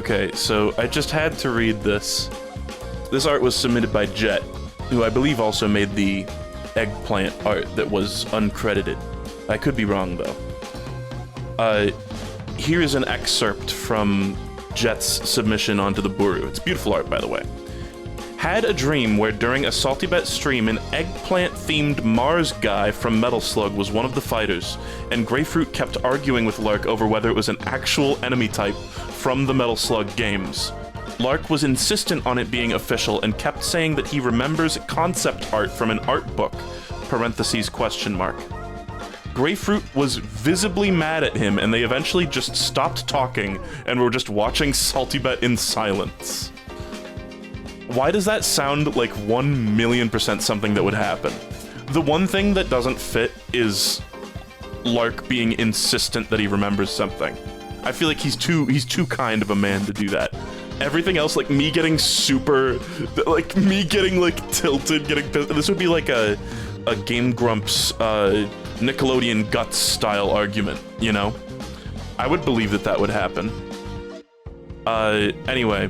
Okay, so I just had to read this. This art was submitted by Jet, who I believe also made the eggplant art that was uncredited. I could be wrong, though. Here is an excerpt from Jet's submission onto the Buru. It's beautiful art, by the way. Had a dream where during a SaltyBet stream, an eggplant-themed Mars guy from Metal Slug was one of the fighters, and Grapefruit kept arguing with Lark over whether it was an actual enemy type from the Metal Slug games. Lark was insistent on it being official and kept saying that he remembers concept art from an art book, parentheses question mark. Grapefruit was visibly mad at him, and they eventually just stopped talking and were just watching SaltyBet in silence. Why does that sound like 1,000,000% something that would happen? The one thing that doesn't fit is Lark being insistent that he remembers something. I feel like he's too kind of a man to do that. Everything else, like me getting super, like me getting like tilted, getting pissed, this would be like a Game Grumps Nickelodeon Guts style argument, you know? I would believe that that would happen. Anyway.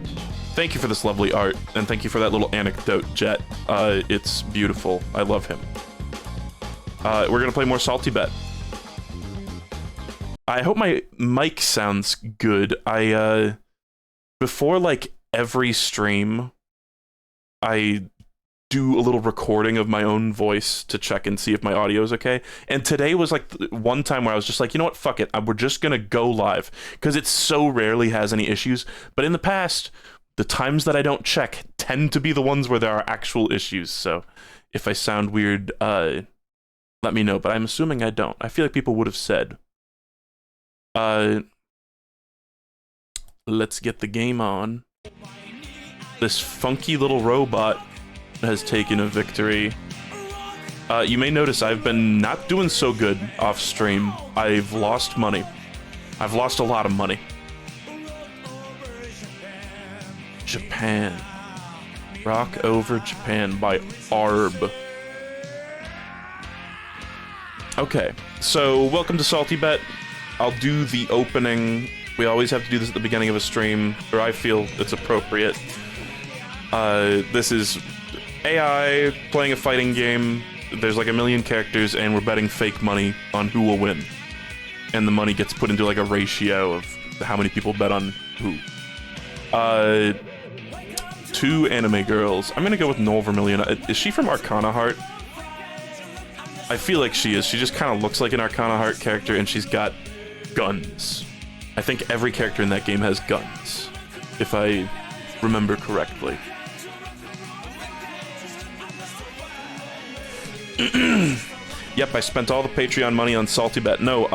Thank you for this lovely art, and thank you for that little anecdote, Jet. It's beautiful. I love him. We're gonna play more SaltyBet. I hope my mic sounds good. Before, like, every stream, I do a little recording of my own voice to check and see if my audio is okay. And today was, like, one time where I was just like, you know what, fuck it. We're just gonna go live. Because it so rarely has any issues. But in the past, the times that I don't check tend to be the ones where there are actual issues, so if I sound weird, let me know, but I'm assuming I don't. I feel like people would have said. Let's get the game on. This funky little robot has taken a victory. You may notice I've been not doing so good off stream. I've lost money. I've lost a lot of money. Japan. Rock Over Japan by Arb. Okay, so welcome to SaltyBet. I'll do the opening. We always have to do this at the beginning of a stream, or I feel it's appropriate. This is AI playing a fighting game. There's like 1,000,000 characters, and we're betting fake money on who will win. And the money gets put into like a ratio of how many people bet on who. 2 anime girls. I'm gonna go with Null Vermilion. Is she from Arcana Heart? I feel like she is. She just kind of looks like an Arcana Heart character, and she's got guns. I think every character in that game has guns, if I remember correctly. Yep, I spent all the Patreon money on SaltyBet. No,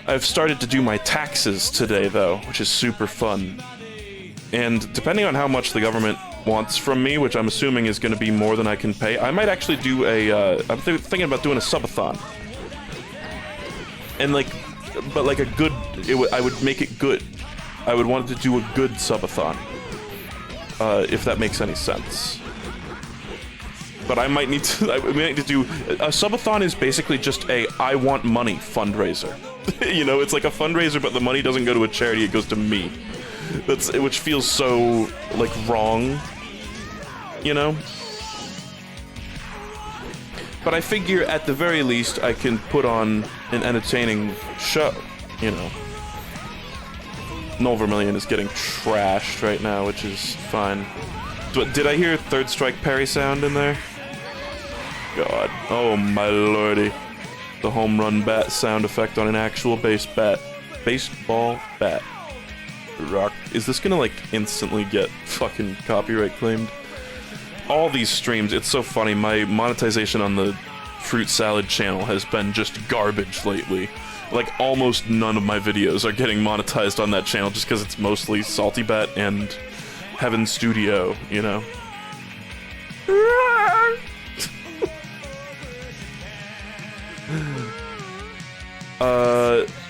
I've started to do my taxes today, though, which is super fun. And depending on how much the government wants from me, which I'm assuming is going to be more than I can pay, I might actually do a, I'm thinking about doing a subathon. And like, but like a good, I would make it good. I would want to do a good subathon. If that makes any sense. But I might need to, I might need to do, a subathon is basically just a I want money fundraiser. You know, it's like a fundraiser, but the money doesn't go to a charity, it goes to me. Which feels so, like, wrong, you know? But I figure, at the very least, I can put on an entertaining show, you know? Null Vermilion is getting trashed right now, which is fine. Did I hear a third strike parry sound in there? God. Oh my lordy. The home run bat sound effect on an actual baseball bat. Rock. Is this gonna like instantly get fucking copyright claimed? All these streams, it's so funny, my monetization on the Fruit Salad channel has been just garbage lately. Like almost none of my videos are getting monetized on that channel just because it's mostly SaltyBet and Heaven Studio, you know?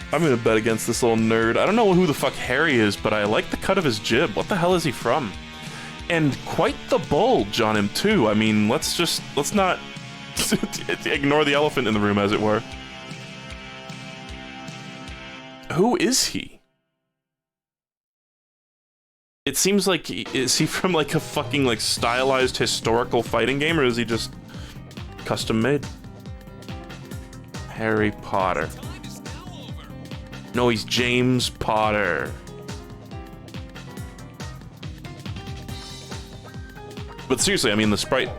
I'm gonna bet against this little nerd. I don't know who the fuck Harry is, but I like the cut of his jib. What the hell is he from? And quite the bulge on him, too. I mean, let's not ignore the elephant in the room, as it were. Who is he? It seems like, is he from like a fucking like stylized historical fighting game, or is he just custom made? Harry Potter. No, he's James Potter. But seriously, I mean, the sprite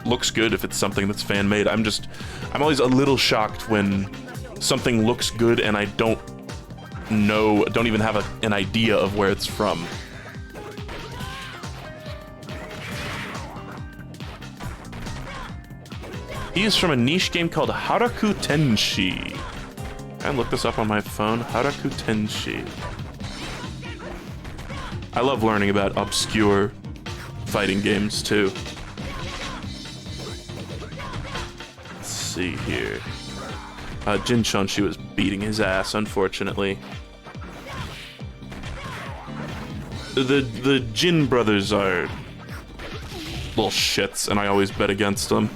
looks good if it's something that's fan made. I'm always a little shocked when something looks good and I don't even have an idea of where it's from. He is from a niche game called Haraku Tenshi. I looked this up on my phone. Haraku Tenshi. I love learning about obscure fighting games too. Let's see here. Jin Chunshi was beating his ass, unfortunately. The Jin brothers are little shits, and I always bet against them.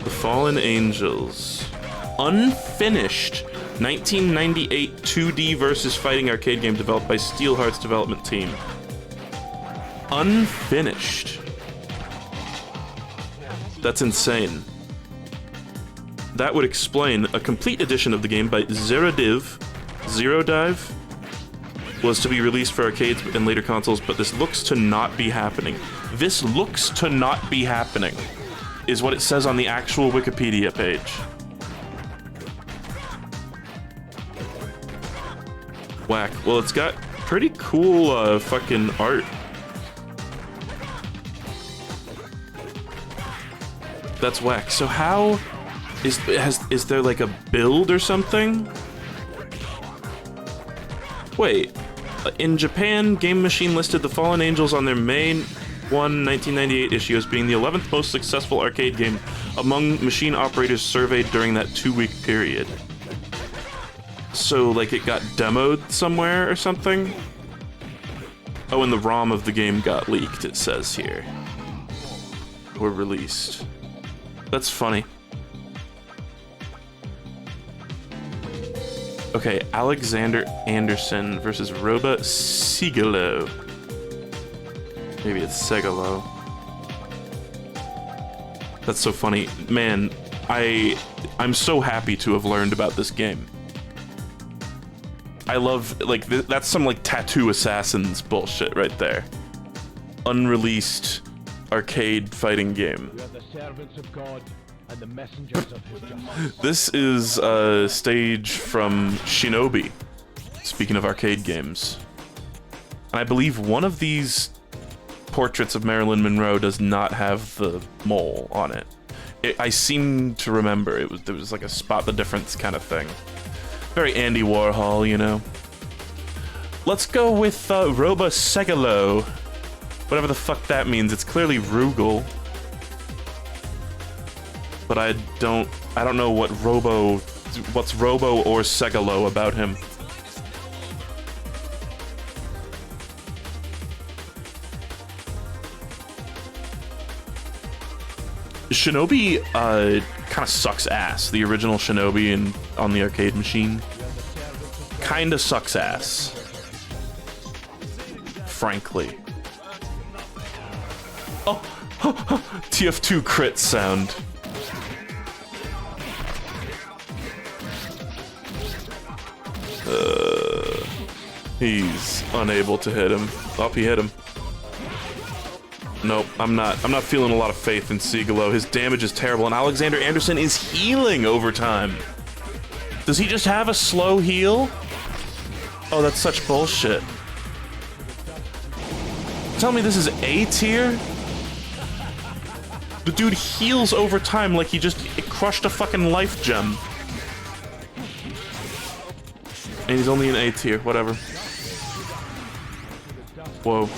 The Fallen Angels. Unfinished 1998 2D versus fighting arcade game developed by Steelheart's development team. Unfinished. That's insane. That would explain a complete edition of the game by Zero Dive was to be released for arcades and later consoles, but this looks to not be happening. This looks to not be happening, is what it says on the actual Wikipedia page. Whack. Well, it's got pretty cool fucking art. That's whack. So how is there like a build or something? Wait. In Japan, Game Machine listed the Fallen Angels on their May 1, 1998 issue as being the 11th most successful arcade game among machine operators surveyed during that 2-week period. So, like, it got demoed somewhere or something? Oh, and the ROM of the game got leaked, it says here. Or released. That's funny. Okay, Alexander Anderson versus Roba Sigalo. Maybe it's Segalo. That's so funny. Man, I'm so happy to have learned about this game. I love, like, that's some, like, Tattoo Assassins bullshit right there. Unreleased arcade fighting game. We are the servants of God and the messengers of his justice. This is a stage from Shinobi, speaking of arcade games. And I believe one of these portraits of Marilyn Monroe does not have the mole on it. I seem to remember there was like a spot the difference kind of thing. Very Andy Warhol, you know. Let's go with Roba Segalo. Whatever the fuck that means. It's clearly Rugal. But I don't know what's Robo or Segalo about him. Shinobi kind of sucks ass. The original Shinobi on the arcade machine kind of sucks ass. Frankly. Oh, TF2 crit sound. He's unable to hit him. Oh, he hit him. Nope, I'm not feeling a lot of faith in Sigalo. His damage is terrible, and Alexander Anderson is healing over time. Does he just have a slow heal? Oh, that's such bullshit. Tell me this is A tier? The dude heals over time like he just crushed a fucking life gem. And he's only in A tier, whatever. Whoa.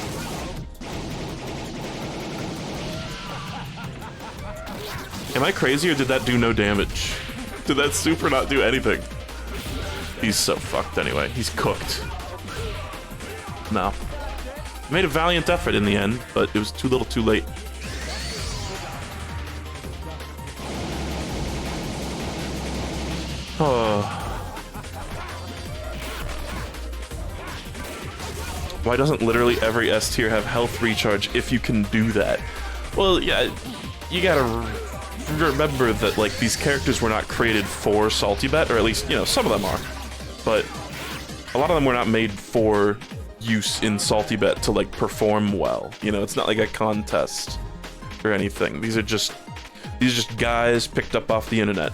Am I crazy or did that do no damage? Did that super not do anything? He's so fucked anyway. He's cooked. No. Made a valiant effort in the end, but it was too little too late. Oh. Why doesn't literally every S tier have health recharge if you can do that? Well, yeah, you gotta remember that, like, these characters were not created for SaltyBet, or at least, you know, some of them are. But a lot of them were not made for use in SaltyBet to, like, perform well. You know, it's not like a contest or anything. These are just guys picked up off the internet.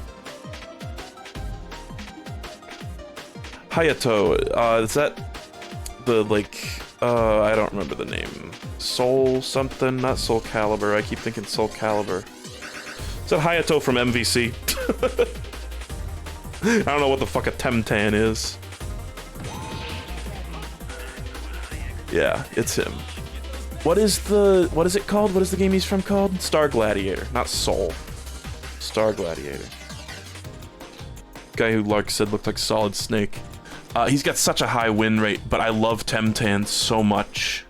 Hayato, is that the, like, I don't remember the name. Soul something? Not Soul Calibur. I keep thinking Soul Calibur. Is that Hayato from MVC? I don't know what the fuck a Temtan is. Yeah, it's him. What is it called? What is the game he's from called? Star Gladiator, not Soul. Star Gladiator. Guy who Lark said looked like Solid Snake. He's got such a high win rate, but I love Temtan so much.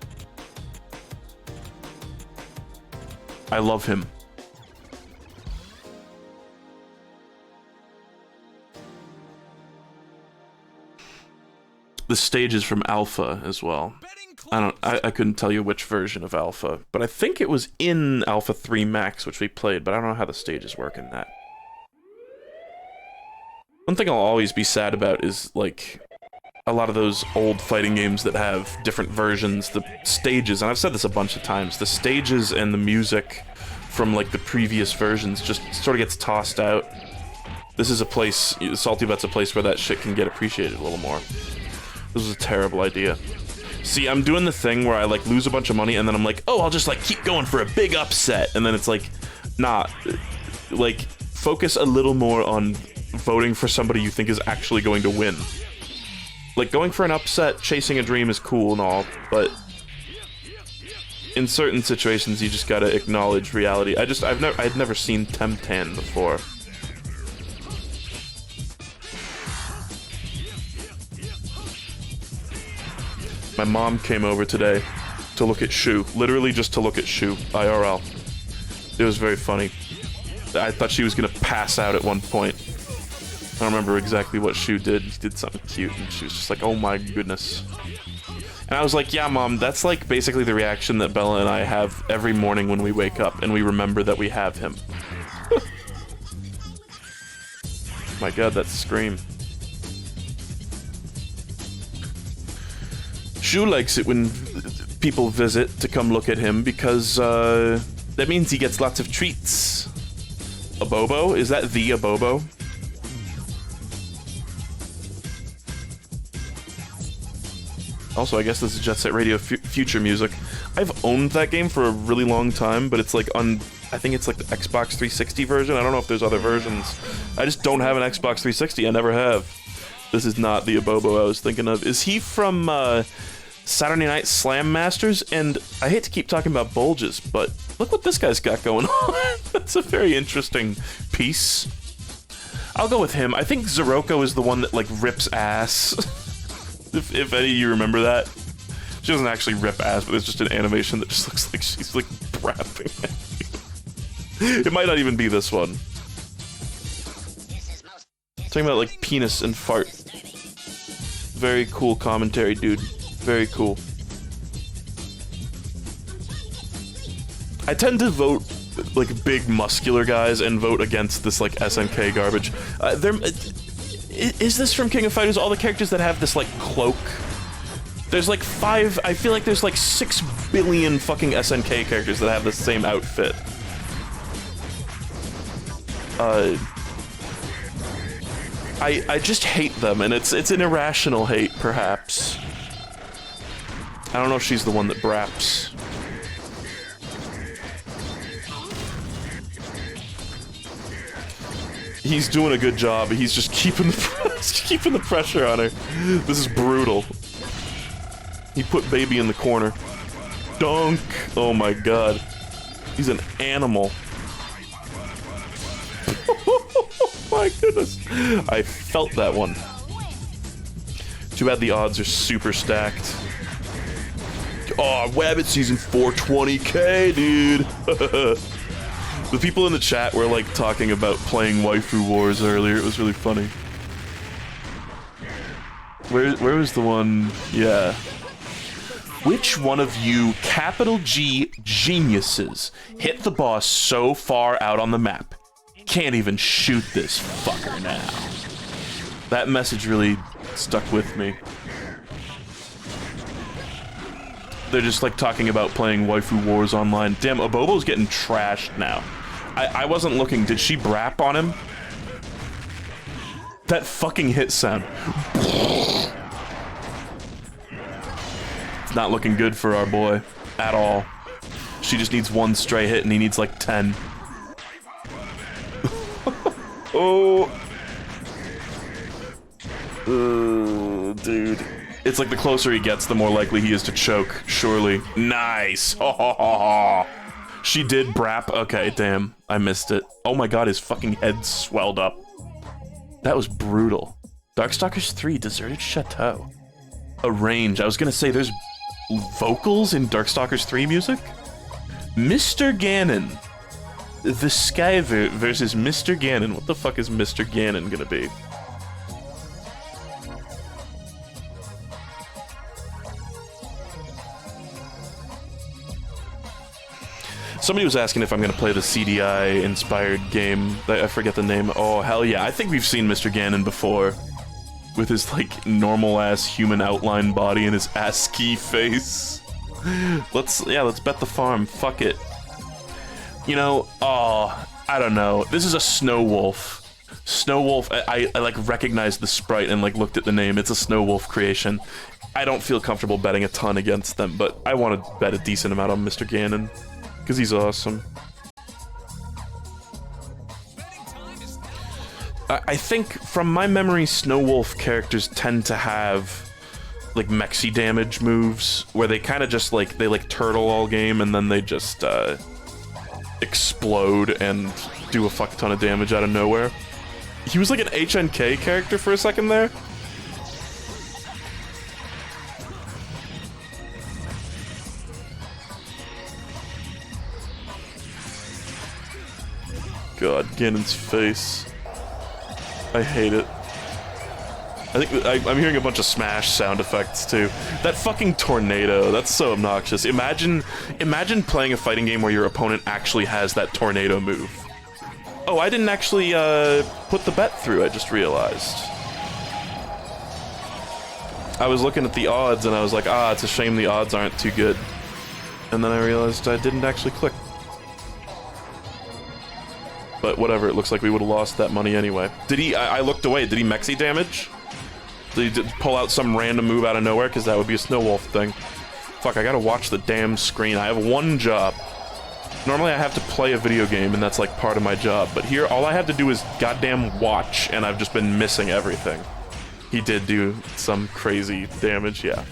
I love him. The stage is from Alpha as well. I couldn't tell you which version of Alpha, but I think it was in Alpha 3 Max, which we played, but I don't know how the stages work in that. One thing I'll always be sad about is, like, a lot of those old fighting games that have different versions, the stages, and I've said this a bunch of times, the stages and the music from, like, the previous versions just sort of gets tossed out. This is a place, SaltyBet's a place where that shit can get appreciated a little more. This was a terrible idea. See, I'm doing the thing where I, like, lose a bunch of money, and then I'm like, oh, I'll just, like, keep going for a big upset, and then it's like, nah, like, focus a little more on voting for somebody you think is actually going to win. Like, going for an upset, chasing a dream is cool and all, but in certain situations, you just gotta acknowledge reality. I'd never seen Temtan before. My mom came over today to look at Shu. Literally just to look at Shu, IRL. It was very funny. I thought she was gonna pass out at one point. I don't remember exactly what Shu did. He did something cute, and she was just like, oh my goodness. And I was like, yeah, Mom, that's like basically the reaction that Bella and I have every morning when we wake up, and we remember that we have him. My god, that scream. Shu likes it when people visit to come look at him because that means he gets lots of treats. Abobo? Is that the Abobo? Also, I guess this is Jet Set Radio Future Music. I've owned that game for a really long time, but it's like on, I think it's like the Xbox 360 version. I don't know if there's other versions. I just don't have an Xbox 360. I never have. This is not the Abobo I was thinking of. Is he from Saturday Night Slam Masters? And I hate to keep talking about bulges, but look what this guy's got going on. That's a very interesting piece. I'll go with him. I think Zeroko is the one that, like, rips ass. If any of you remember that. She doesn't actually rip ass, but it's just an animation that just looks like she's, like, rapping at you. It might not even be this one. Talking about, like, penis and fart. Very cool commentary, dude. Very cool. I tend to vote, like, big muscular guys and vote against this, like, SNK garbage. Is this from King of Fighters? All the characters that have this, like, cloak? There's, like, I feel like there's, like, 6 billion fucking SNK characters that have the same outfit. I just hate them, and it's an irrational hate, perhaps. I don't know if she's the one that braps. He's doing a good job. He's just keeping the pressure on her. This is brutal. He put baby in the corner. Dunk! Oh my god. He's an animal. Oh my goodness. I felt that one. Too bad the odds are super stacked. Oh, Wabbit season 420k, dude. The people in the chat were, like, talking about playing Waifu Wars earlier. It was really funny. Where was the one? Yeah. Which one of you capital G geniuses hit the boss so far out on the map? Can't even shoot this fucker now. That message really stuck with me. They're just like talking about playing Waifu Wars online. Damn, Abobo's getting trashed now. I wasn't looking. Did she brap on him? That fucking hit sound. It's not looking good for our boy at all. She just needs one stray hit and he needs like 10. Oh. Dude. It's like the closer he gets, the more likely he is to choke, surely. Nice! Oh, she did brap? Okay, damn. I missed it. Oh my god, his fucking head swelled up. That was brutal. Darkstalkers 3, Deserted Chateau. A range. I was gonna say, there's vocals in Darkstalkers 3 music? Mr. Ganon. The Skyver versus Mr. Ganon. What the fuck is Mr. Ganon gonna be? Somebody was asking if I'm gonna play the CDI-inspired game. I forget the name. Oh, hell yeah. I think we've seen Mr. Ganon before. With his, like, normal-ass human outline body and his ASCII face. Let's bet the farm. Fuck it. You know, I don't know. This is a Snow Wolf. Snow Wolf, I like, recognized the sprite and, like, looked at the name. It's a Snow Wolf creation. I don't feel comfortable betting a ton against them, but I want to bet a decent amount on Mr. Ganon. Because he's awesome. I think, from my memory, Snow Wolf characters tend to have, like, mexi damage moves, where they kind of just, like, they, like, turtle all game, and then they just, explode and do a fuck ton of damage out of nowhere. He was, like, an HNK character for a second there. God, Ganon's face. I hate it. I think I'm hearing a bunch of Smash sound effects too. That fucking tornado, that's so obnoxious. Imagine playing a fighting game where your opponent actually has that tornado move. Oh, I didn't actually put the bet through, I just realized. I was looking at the odds and I was like, it's a shame the odds aren't too good. And then I realized I didn't actually click. But whatever, it looks like we would have lost that money anyway. Did he, I looked away, did he mexi damage? Did he pull out some random move out of nowhere? Because that would be a Snow Wolf thing. Fuck, I gotta watch the damn screen. I have one job. Normally I have to play a video game and that's like part of my job. But here, all I have to do is goddamn watch and I've just been missing everything. He did do some crazy damage, yeah.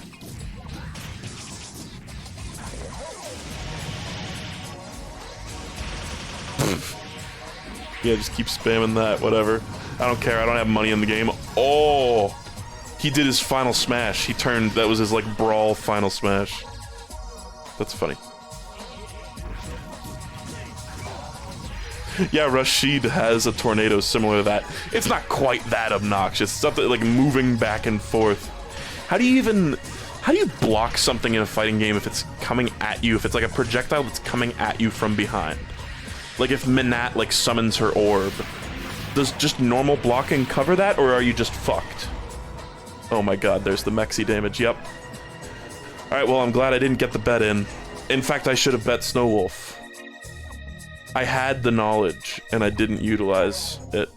Yeah, just keep spamming that, whatever. I don't care, I don't have money in the game. Oh! He did his final smash. He turned, that was his, like, brawl final smash. That's funny. Yeah, Rashid has a tornado similar to that. It's not quite that obnoxious. It's something, like, moving back and forth. How do you block something in a fighting game if it's coming at you, if it's like a projectile that's coming at you from behind? Like if Minat, like, summons her orb. Does just normal blocking cover that, or are you just fucked? Oh my god, there's the mexi damage, yep. Alright, well, I'm glad I didn't get the bet in. In fact, I should have bet Snow Wolf. I had the knowledge, and I didn't utilize it.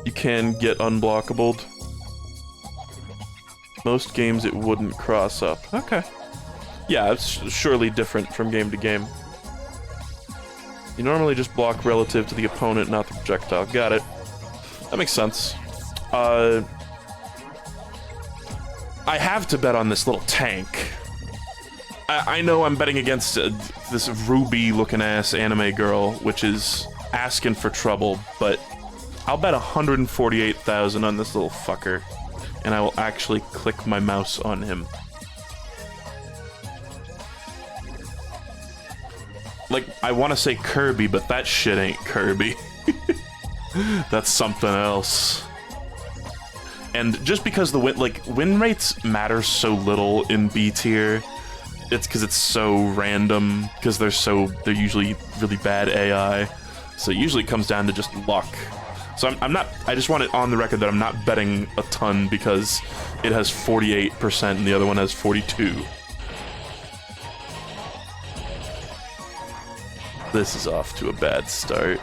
You can get unblockable. Most games it wouldn't cross up. Okay. Yeah, it's surely different from game to game. You normally just block relative to the opponent, not the projectile. Got it. That makes sense. I have to bet on this little tank. I know I'm betting against this Ruby-looking-ass anime girl, which is asking for trouble, but I'll bet 148,000 on this little fucker. And I will actually click my mouse on him. Like, I want to say Kirby, but that shit ain't Kirby. That's something else. And just because the win rates matter so little in B tier, it's because it's so random, because they're usually really bad AI. So it usually comes down to just luck. So I just want it on the record that I'm not betting a ton because it has 48% and the other one has 42. This is off to a bad start.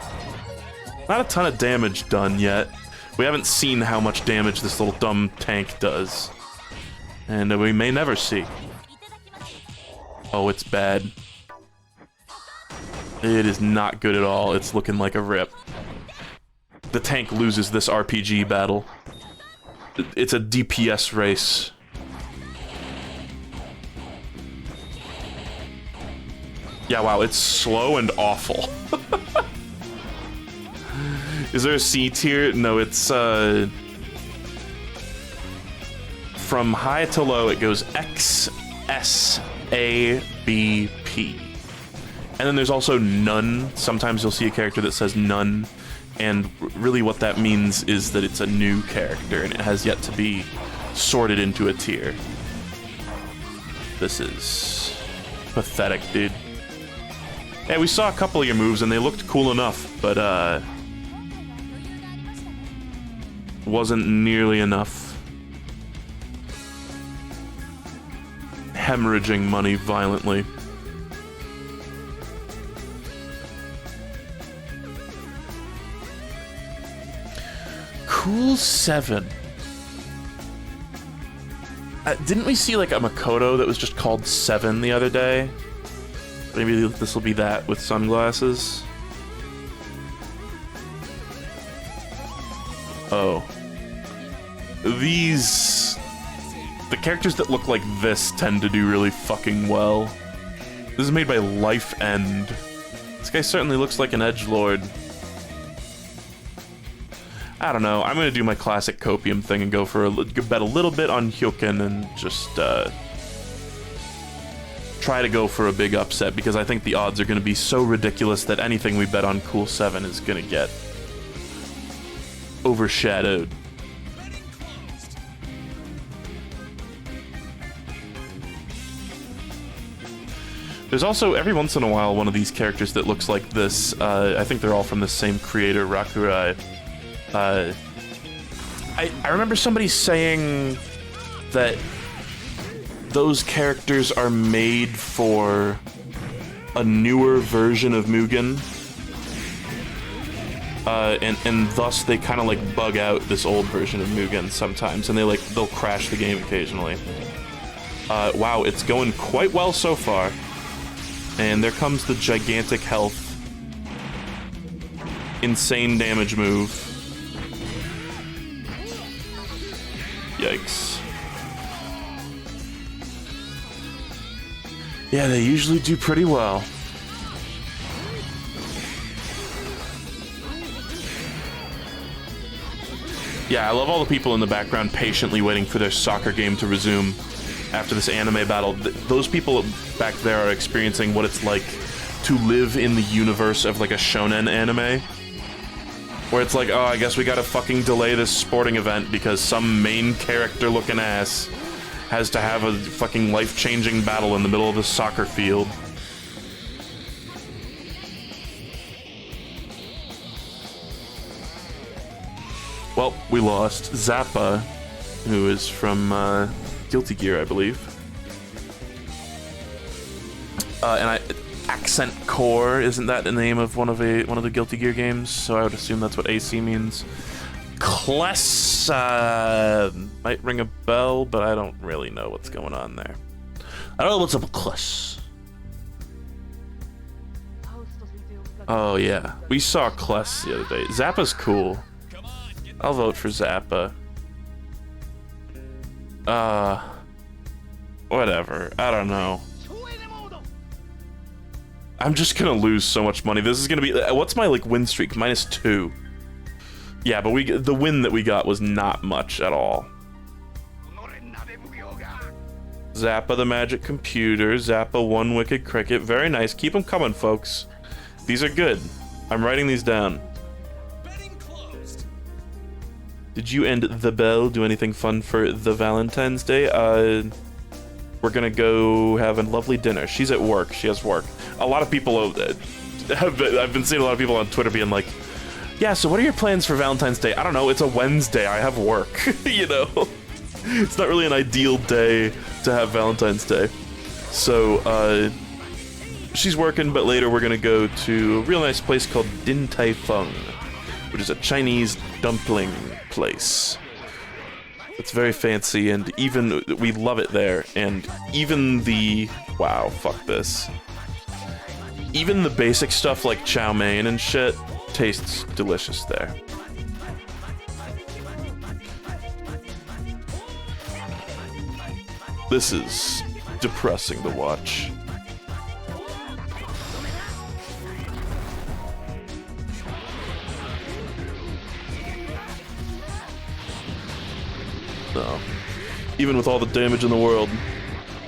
Not a ton of damage done yet. We haven't seen how much damage this little dumb tank does. And we may never see. Oh, it's bad. It is not good at all. It's looking like a rip. The tank loses this RPG battle. It's a DPS race. Yeah, wow, it's slow and awful. Is there a C tier? No, it's from high to low it goes X, S, A, B, P. And then there's also none. Sometimes you'll see a character that says none, and really what that means is that it's a new character and it has yet to be sorted into a tier. This is pathetic, dude. Hey, we saw a couple of your moves and they looked cool enough, but wasn't nearly enough. Hemorrhaging money violently. Cool 7. Didn't we see like a Makoto that was just called 7 the other day? Maybe this will be that with sunglasses. Oh. The characters that look like this tend to do really fucking well. This is made by Life End. This guy certainly looks like an edgelord. I don't know. I'm gonna do my classic copium thing and go for bet a little bit on Hyoken and just try to go for a big upset because I think the odds are gonna be so ridiculous that anything we bet on Cool 7 is gonna get overshadowed. There's also, every once in a while, one of these characters that looks like this. I think they're all from the same creator, Rakurai. I remember somebody saying that those characters are made for a newer version of Mugen. And thus they kind of like bug out this old version of Mugen sometimes, and they'll crash the game occasionally. Wow, it's going quite well so far. And there comes the gigantic health. Insane damage move. Yikes. Yeah, they usually do pretty well. Yeah, I love all the people in the background patiently waiting for their soccer game to resume after this anime battle. Those people back there are experiencing what it's like to live in the universe of like a shonen anime. Where it's like, oh, I guess we gotta fucking delay this sporting event because some main character looking ass has to have a fucking life-changing battle in the middle of a soccer field. Well, we lost Zappa, who is from Guilty Gear, I believe. Accent Core, isn't that the name of one of the Guilty Gear games? So I would assume that's what AC means. Kless might ring a bell, but I don't really know what's going on there. I don't know what's up with Kless. Oh yeah, we saw Kless the other day. Zappa's cool. I'll vote for Zappa. Whatever. I don't know. I'm just gonna lose so much money. This is gonna be... What's my, like, win streak? -2. Yeah, but the win that we got was not much at all. Zappa the Magic Computer. Zappa One Wicked Cricket. Very nice. Keep them coming, folks. These are good. I'm writing these down. Did you and the Belle do anything fun for the Valentine's Day? We're gonna go have a lovely dinner. She's at work. She has work. A lot of people I've been seeing a lot of people on Twitter being like, yeah, so what are your plans for Valentine's Day? I don't know, it's a Wednesday, I have work, you know? It's not really an ideal day to have Valentine's Day. So, she's working, but later we're gonna go to a real nice place called Din Tai Fung, which is a Chinese dumpling place. It's very fancy, and even, we love it there, and even the, wow, fuck this. Even the basic stuff like chow mein and shit tastes delicious there. This is depressing to watch. No. Even with all the damage in the world.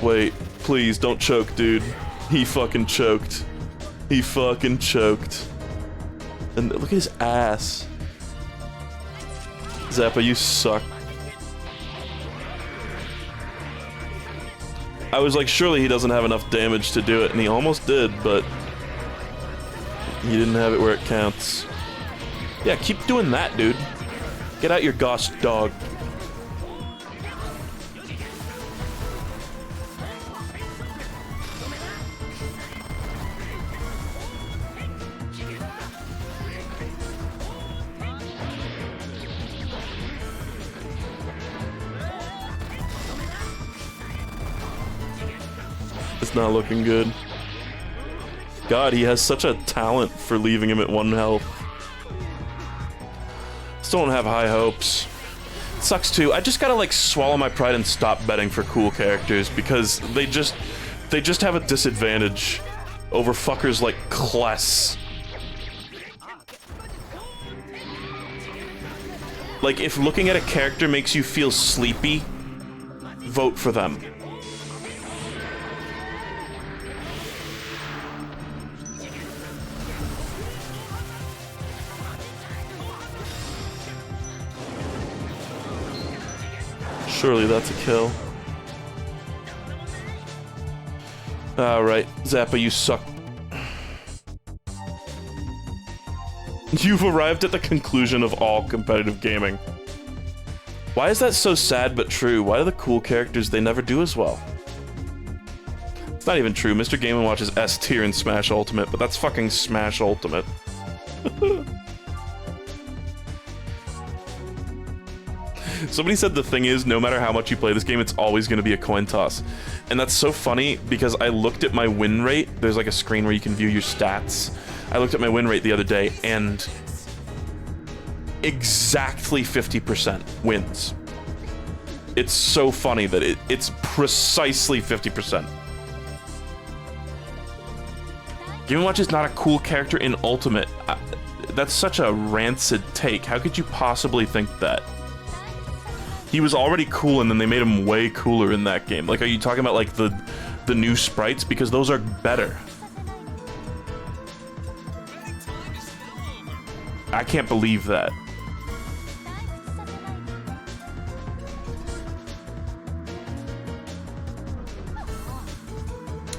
Wait, please don't choke, dude. He fucking choked. He fucking choked. And look at his ass. Zappa, you suck. I was like, surely he doesn't have enough damage to do it, and he almost did, but he didn't have it where it counts. Yeah, keep doing that, dude. Get out your gosh dog. It's not looking good. God, he has such a talent for leaving him at 1 health. Still don't have high hopes. It sucks too. I just gotta like swallow my pride and stop betting for cool characters because they just have a disadvantage over fuckers like Kless. Like, if looking at a character makes you feel sleepy, vote for them. Surely that's a kill. Alright, Zappa, you suck. You've arrived at the conclusion of all competitive gaming. Why is that so sad but true? Why do the cool characters, they never do as well? It's not even true. Mr. Game & Watch is S tier in Smash Ultimate, but that's fucking Smash Ultimate. Somebody said the thing is, no matter how much you play this game, it's always going to be a coin toss. And that's so funny, because I looked at my win rate. There's like a screen where you can view your stats. I looked at my win rate the other day, and exactly 50% wins. It's so funny that it's precisely 50%. Game & Watch is not a cool character in Ultimate. That's such a rancid take. How could you possibly think that? He was already cool, and then they made him way cooler in that game. Like, are you talking about, like, the new sprites? Because those are better. I can't believe that.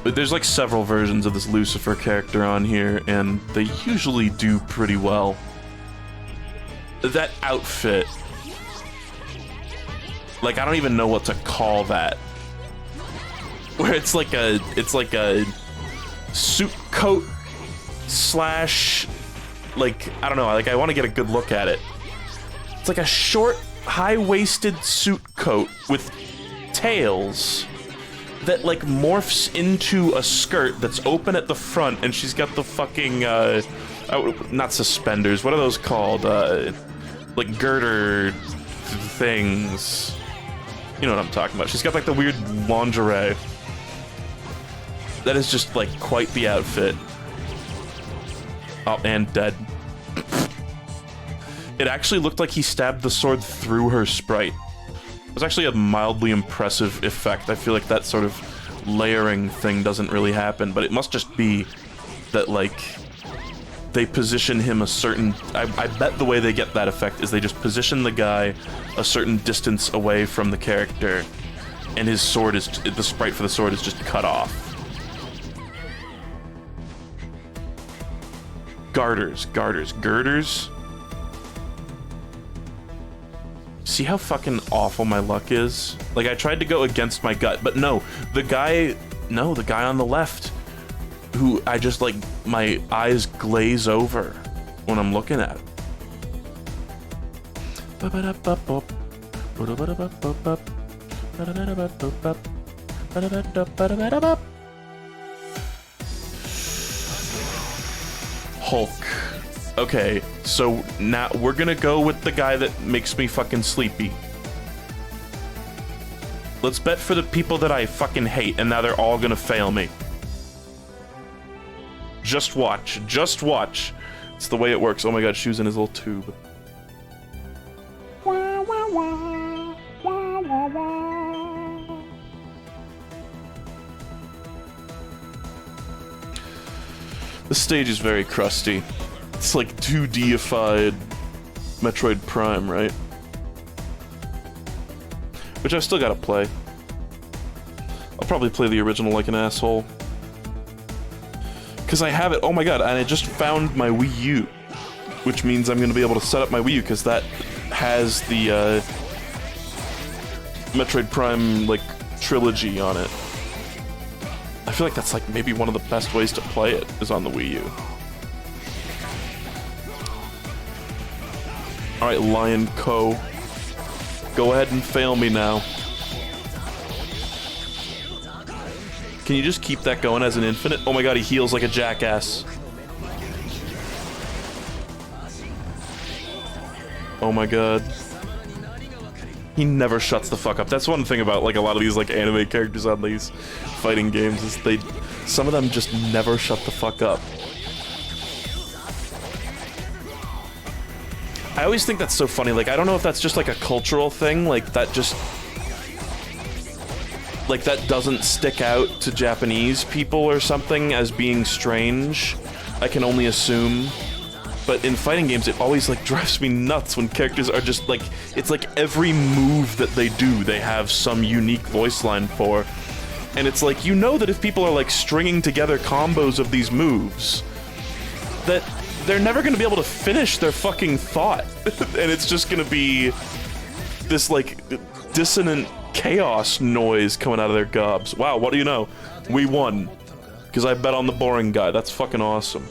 But there's, like, several versions of this Lucifer character on here, and they usually do pretty well. That outfit... Like, I don't even know what to call that. Where it's like a suit coat slash, like, I don't know, like, I want to get a good look at it. It's like a short, high-waisted suit coat with tails that, like, morphs into a skirt that's open at the front, and she's got the fucking, not suspenders, what are those called? Like, girder things. You know what I'm talking about. She's got, like, the weird lingerie. That is just, like, quite the outfit. Oh, and dead. It actually looked like he stabbed the sword through her sprite. It was actually a mildly impressive effect. I feel like that sort of layering thing doesn't really happen, but it must just be that, like, they position him a certain... I bet the way they get that effect is they just position the guy a certain distance away from the character, and his sword is... the sprite for the sword is just cut off. Girders. See how fucking awful my luck is? Like, I tried to go against my gut, but no, the guy on the left, who I just, like, my eyes glaze over when I'm looking at it. Hulk. Okay, so now we're gonna go with the guy that makes me fucking sleepy. Let's bet for the people that I fucking hate, and now they're all gonna fail me. Just watch. It's the way it works. Oh my god, Shoe's in his little tube. The stage is very crusty. It's like 2D-ified Metroid Prime, right? Which I've still gotta play. I'll probably play the original like an asshole. Because I have it, oh my god, and I just found my Wii U. Which means I'm gonna be able to set up my Wii U, because that has the, Metroid Prime, like, trilogy on it. I feel like that's, like, maybe one of the best ways to play it, is on the Wii U. Alright, Lion Co. Go ahead and fail me now. Can you just keep that going as an infinite? Oh my god, he heals like a jackass. Oh my god. He never shuts the fuck up. That's one thing about, like, a lot of these, like, anime characters on these fighting games, is some of them just never shut the fuck up. I always think that's so funny. Like, I don't know if that's just, like, a cultural thing, like, that just... like, that doesn't stick out to Japanese people or something as being strange. I can only assume. But in fighting games, it always, like, drives me nuts when characters are just, like... it's like every move that they do, they have some unique voice line for. And it's like, you know that if people are, like, stringing together combos of these moves, that they're never gonna be able to finish their fucking thought. And it's just gonna be this, like, dissonant chaos noise coming out of their gobs. Wow, what do you know? We won. Because I bet on the boring guy. That's fucking awesome.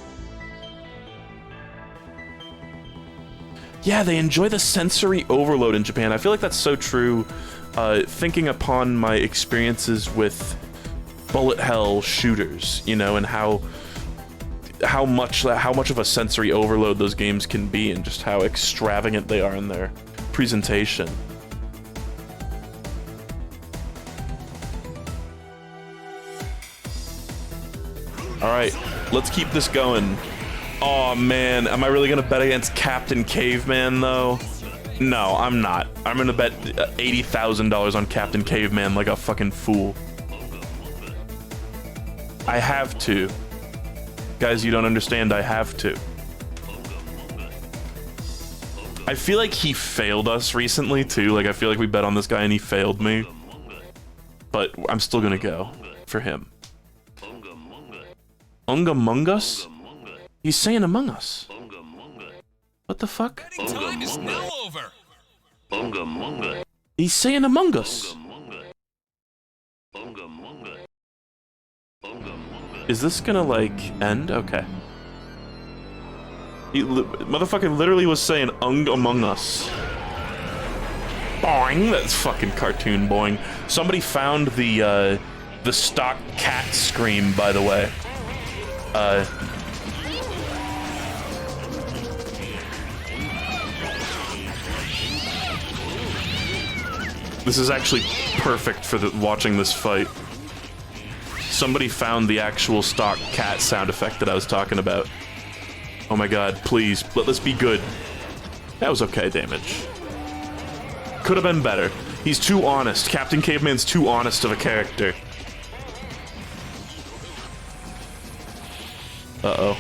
Yeah, they enjoy the sensory overload in Japan. I feel like that's so true. Thinking upon my experiences with bullet hell shooters, you know, and how much of a sensory overload those games can be, and just how extravagant they are in their presentation. All right, let's keep this going. Oh man, am I really gonna bet against Captain Caveman though? No, I'm not. I'm gonna bet $80,000 on Captain Caveman like a fucking fool. I have to. Guys, you don't understand, I have to. I feel like he failed us recently too, like I feel like we bet on this guy and he failed me. But I'm still gonna go for him. Among Us? He's saying Among Us. What the fuck? Time is now over. He's saying Among Us. Is this gonna, like, end? Okay. Motherfucker literally was saying Among Us. Boing! That's fucking cartoon boing. Somebody found the stock cat scream, by the way. This is actually perfect for watching this fight. Somebody found the actual stock cat sound effect that I was talking about. Oh my god, please, let this be good. That was okay damage. Could have been better. He's too honest. Captain Caveman's too honest of a character. Uh-oh.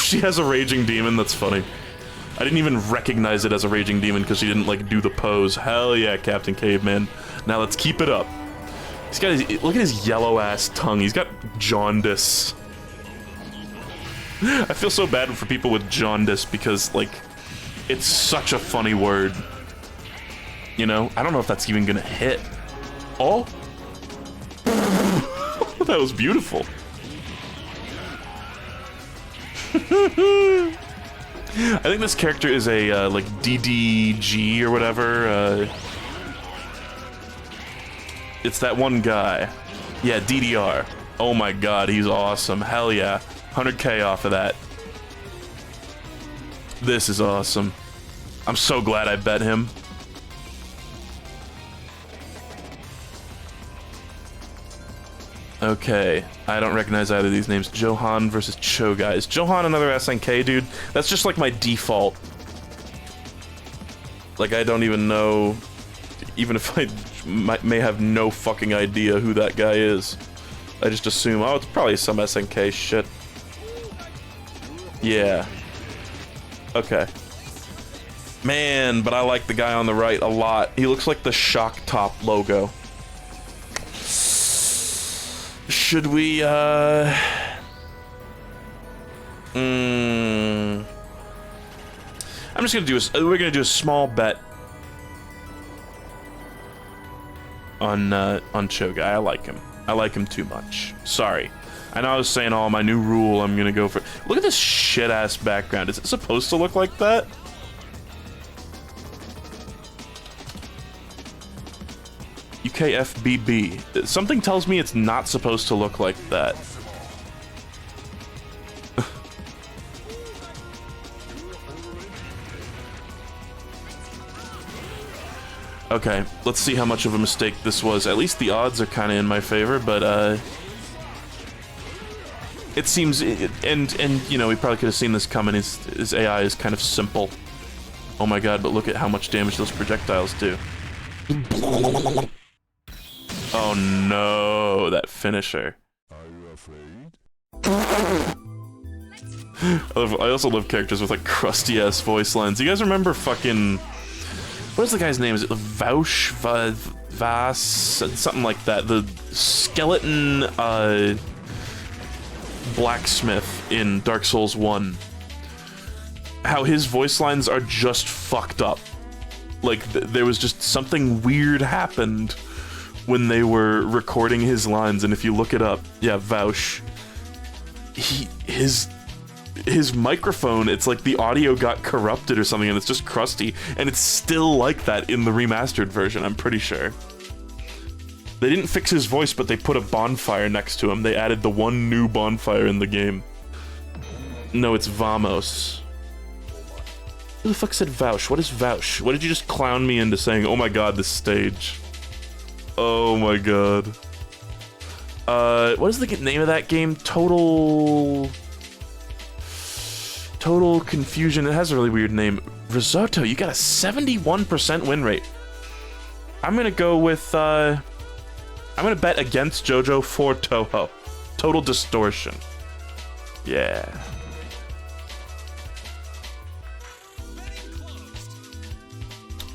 She has a raging demon, that's funny. I didn't even recognize it as a raging demon because she didn't, like, do the pose. Hell yeah, Captain Caveman. Now let's keep it up. He's got his, look at his yellow-ass tongue. He's got jaundice. I feel so bad for people with jaundice because, like, it's such a funny word. You know? I don't know if that's even gonna hit. Oh? That was beautiful. I think this character is a, like, DDG or whatever. It's that one guy. Yeah, DDR. Oh my god, he's awesome. Hell yeah. 100k off of that. This is awesome. I'm so glad I bet him. Okay, I don't recognize either of these names. Johan versus Cho guys. Johan, another SNK dude. That's just like my default. Like, I don't even know, even if I may have no fucking idea who that guy is. I just assume, oh, it's probably some SNK shit. Yeah. Okay. Man, but I like the guy on the right a lot. He looks like the Shock Top logo. Should we, I'm just gonna do we're gonna do a small bet on Choga. I like him. I like him too much. Sorry. I know I was saying, oh, my new rule, I'm gonna go for... Look at this shit-ass background. Is it supposed to look like that? UKFBB. Something tells me it's not supposed to look like that. Okay, let's see how much of a mistake this was. At least the odds are kind of in my favor, but it seems, and you know, we probably could have seen this coming. His AI is kind of simple. Oh my god, but look at how much damage those projectiles do. Oh no, that finisher. Are you afraid? I also love characters with like crusty ass voice lines. You guys remember fucking, what is the guy's name? Is it Vaush Vas? Something like that. The skeleton blacksmith in Dark Souls 1. How his voice lines are just fucked up. Like there was just something weird happened when they were recording his lines, and if you look it up, yeah, Vaush, his microphone, it's like the audio got corrupted or something, and it's just crusty, and it's still like that in the remastered version, I'm pretty sure. They didn't fix his voice, but they put a bonfire next to him. They added the one new bonfire in the game. No, it's Vamos. Who the fuck said Vaush? What is Vaush? What did you just clown me into saying? Oh my god, this stage. Oh my god. What is the name of that game? Total Confusion. It has a really weird name. Risotto, you got a 71% win rate. I'm gonna go with, I'm gonna bet against JoJo for Toho. Total Distortion. Yeah.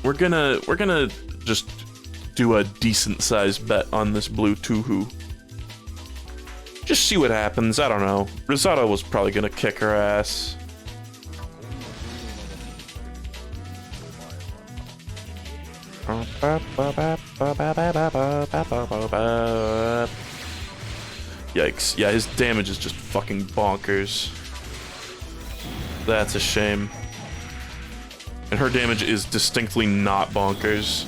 We're gonna just do a decent sized bet on this blue Tuhu. Just see what happens. I don't know. Risotto was probably gonna kick her ass. Yikes. Yeah, his damage is just fucking bonkers. That's a shame. And her damage is distinctly not bonkers.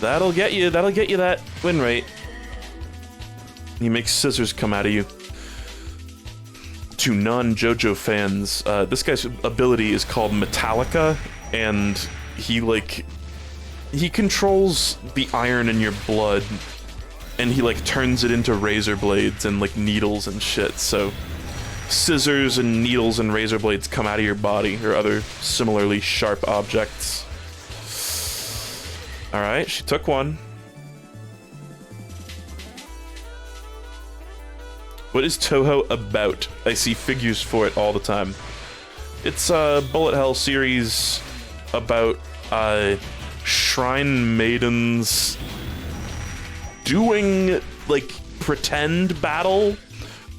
That'll get you that win rate. He makes scissors come out of you. To non-JoJo fans, this guy's ability is called Metallica, and he controls the iron in your blood, and he like turns it into razor blades and like needles and shit, so scissors and needles and razor blades come out of your body, or other similarly sharp objects. Alright, she took one. What is Touhou about? I see figures for it all the time. It's a bullet hell series about shrine maidens doing like pretend battle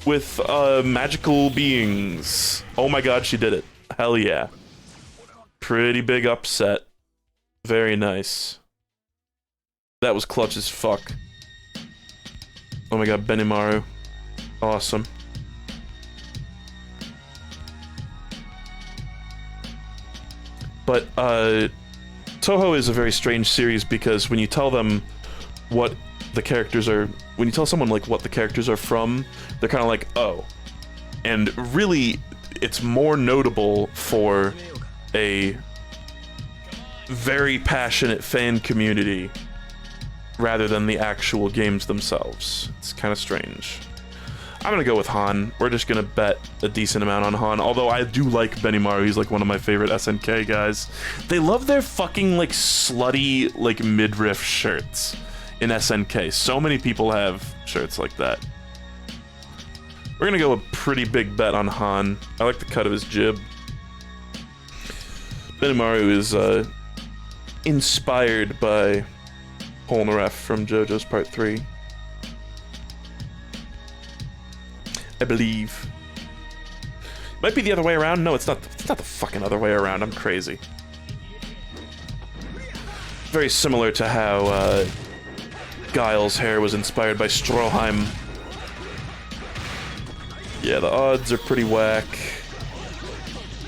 with magical beings. Oh my god, she did it. Hell yeah. Pretty big upset. Very nice. That was clutch as fuck. Oh my god, Benimaru. Awesome. But Touhou is a very strange series because when you tell them what the characters are, when you tell someone like what the characters are from, they're kind of like, oh. And really, it's more notable for a very passionate fan community rather than the actual games themselves. It's kind of strange. I'm gonna go with Han. We're just gonna bet a decent amount on Han, although I do like Benimaru. He's like one of my favorite SNK guys. They love their fucking like slutty like midriff shirts in SNK. So many people have shirts like that. We're gonna go a pretty big bet on Han. I like the cut of his jib. Benimaru is inspired by Polnareff from JoJo's Part 3. I believe. Might be the other way around. No, it's not the fucking other way around. I'm crazy. Very similar to how Guile's hair was inspired by Stroheim. Yeah, the odds are pretty whack.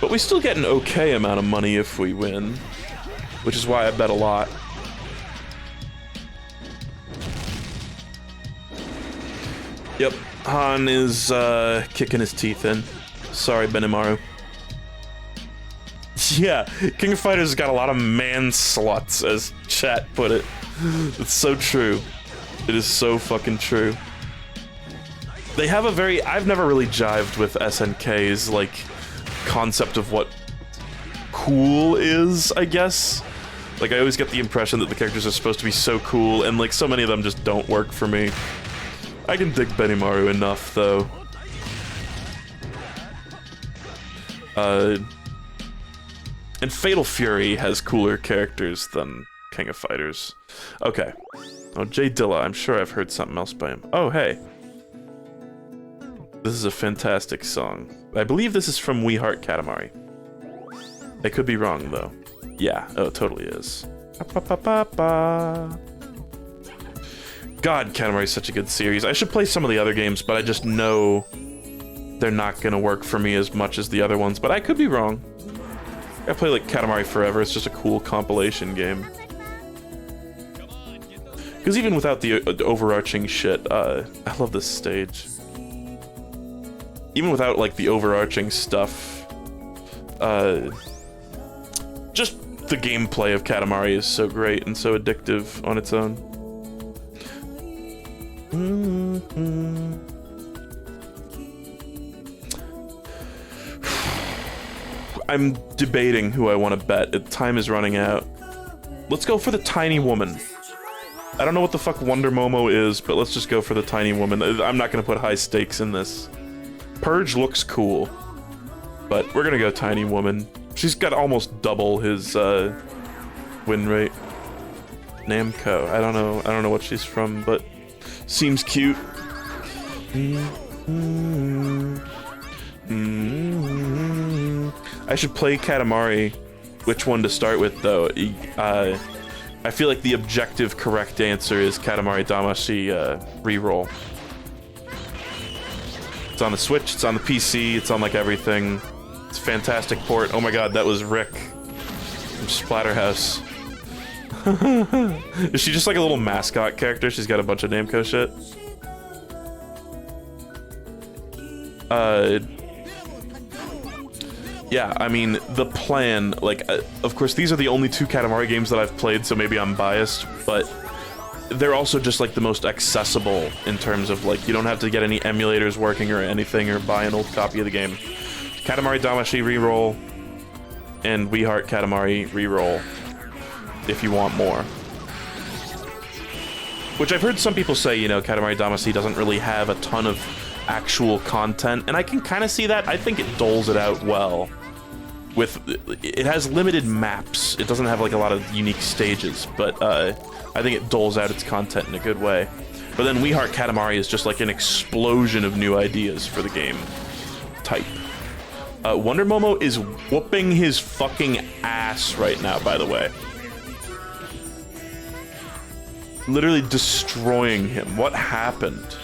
But we still get an okay amount of money if we win, which is why I bet a lot. Yep, Han is kicking his teeth in. Sorry, Benimaru. Yeah, King of Fighters has got a lot of man sluts, as chat put it. It's so true. It is so fucking true. They have a very... I've never really jived with SNK's, like, concept of what cool is, I guess. Like, I always get the impression that the characters are supposed to be so cool, and, like, so many of them just don't work for me. I can dig Benimaru enough, though. And Fatal Fury has cooler characters than King of Fighters. Okay. Oh, Jay Dilla. I'm sure I've heard something else by him. Oh, hey. This is a fantastic song. I believe this is from We Heart Katamari. I could be wrong, though. Yeah. Oh, it totally is. Ba-ba-ba-ba. God, Katamari is such a good series. I should play some of the other games, but I just know they're not gonna work for me as much as the other ones, but I could be wrong. I play like Katamari Forever, it's just a cool compilation game. Because even without the overarching shit, I love this stage. Even without like the overarching stuff, just the gameplay of Katamari is so great and so addictive on its own. I'm debating who I want to bet. Time is running out. Let's go for the tiny woman. I don't know what the fuck Wonder Momo is, but let's just go for the tiny woman. I'm not gonna put high stakes in this. Purge looks cool, but we're gonna go tiny woman. She's got almost double his win rate. Namco. I don't know what she's from, but seems cute. I should play Katamari. Which one to start with, though? I feel like the objective correct answer is Katamari Damacy reroll. It's on the Switch, it's on the PC, it's on like everything. It's a fantastic port. Oh my god, that was Rick from Splatterhouse. Is she just like a little mascot character? She's got a bunch of Namco shit. Yeah, I mean, the plan, like, of course, these are the only two Katamari games that I've played, so maybe I'm biased, but they're also just, like, the most accessible in terms of, like, you don't have to get any emulators working or anything or buy an old copy of the game. Katamari Damacy reroll and We Heart Katamari reroll if you want more. Which I've heard some people say, you know, Katamari Damacy doesn't really have a ton of actual content, and I can kind of see that. I think it doles it out well. It has limited maps. It doesn't have like a lot of unique stages, but I think it doles out its content in a good way. But then We Heart Katamari is just like an explosion of new ideas for the game type. Wonder Momo is whooping his fucking ass right now, by the way. Literally destroying him. What happened?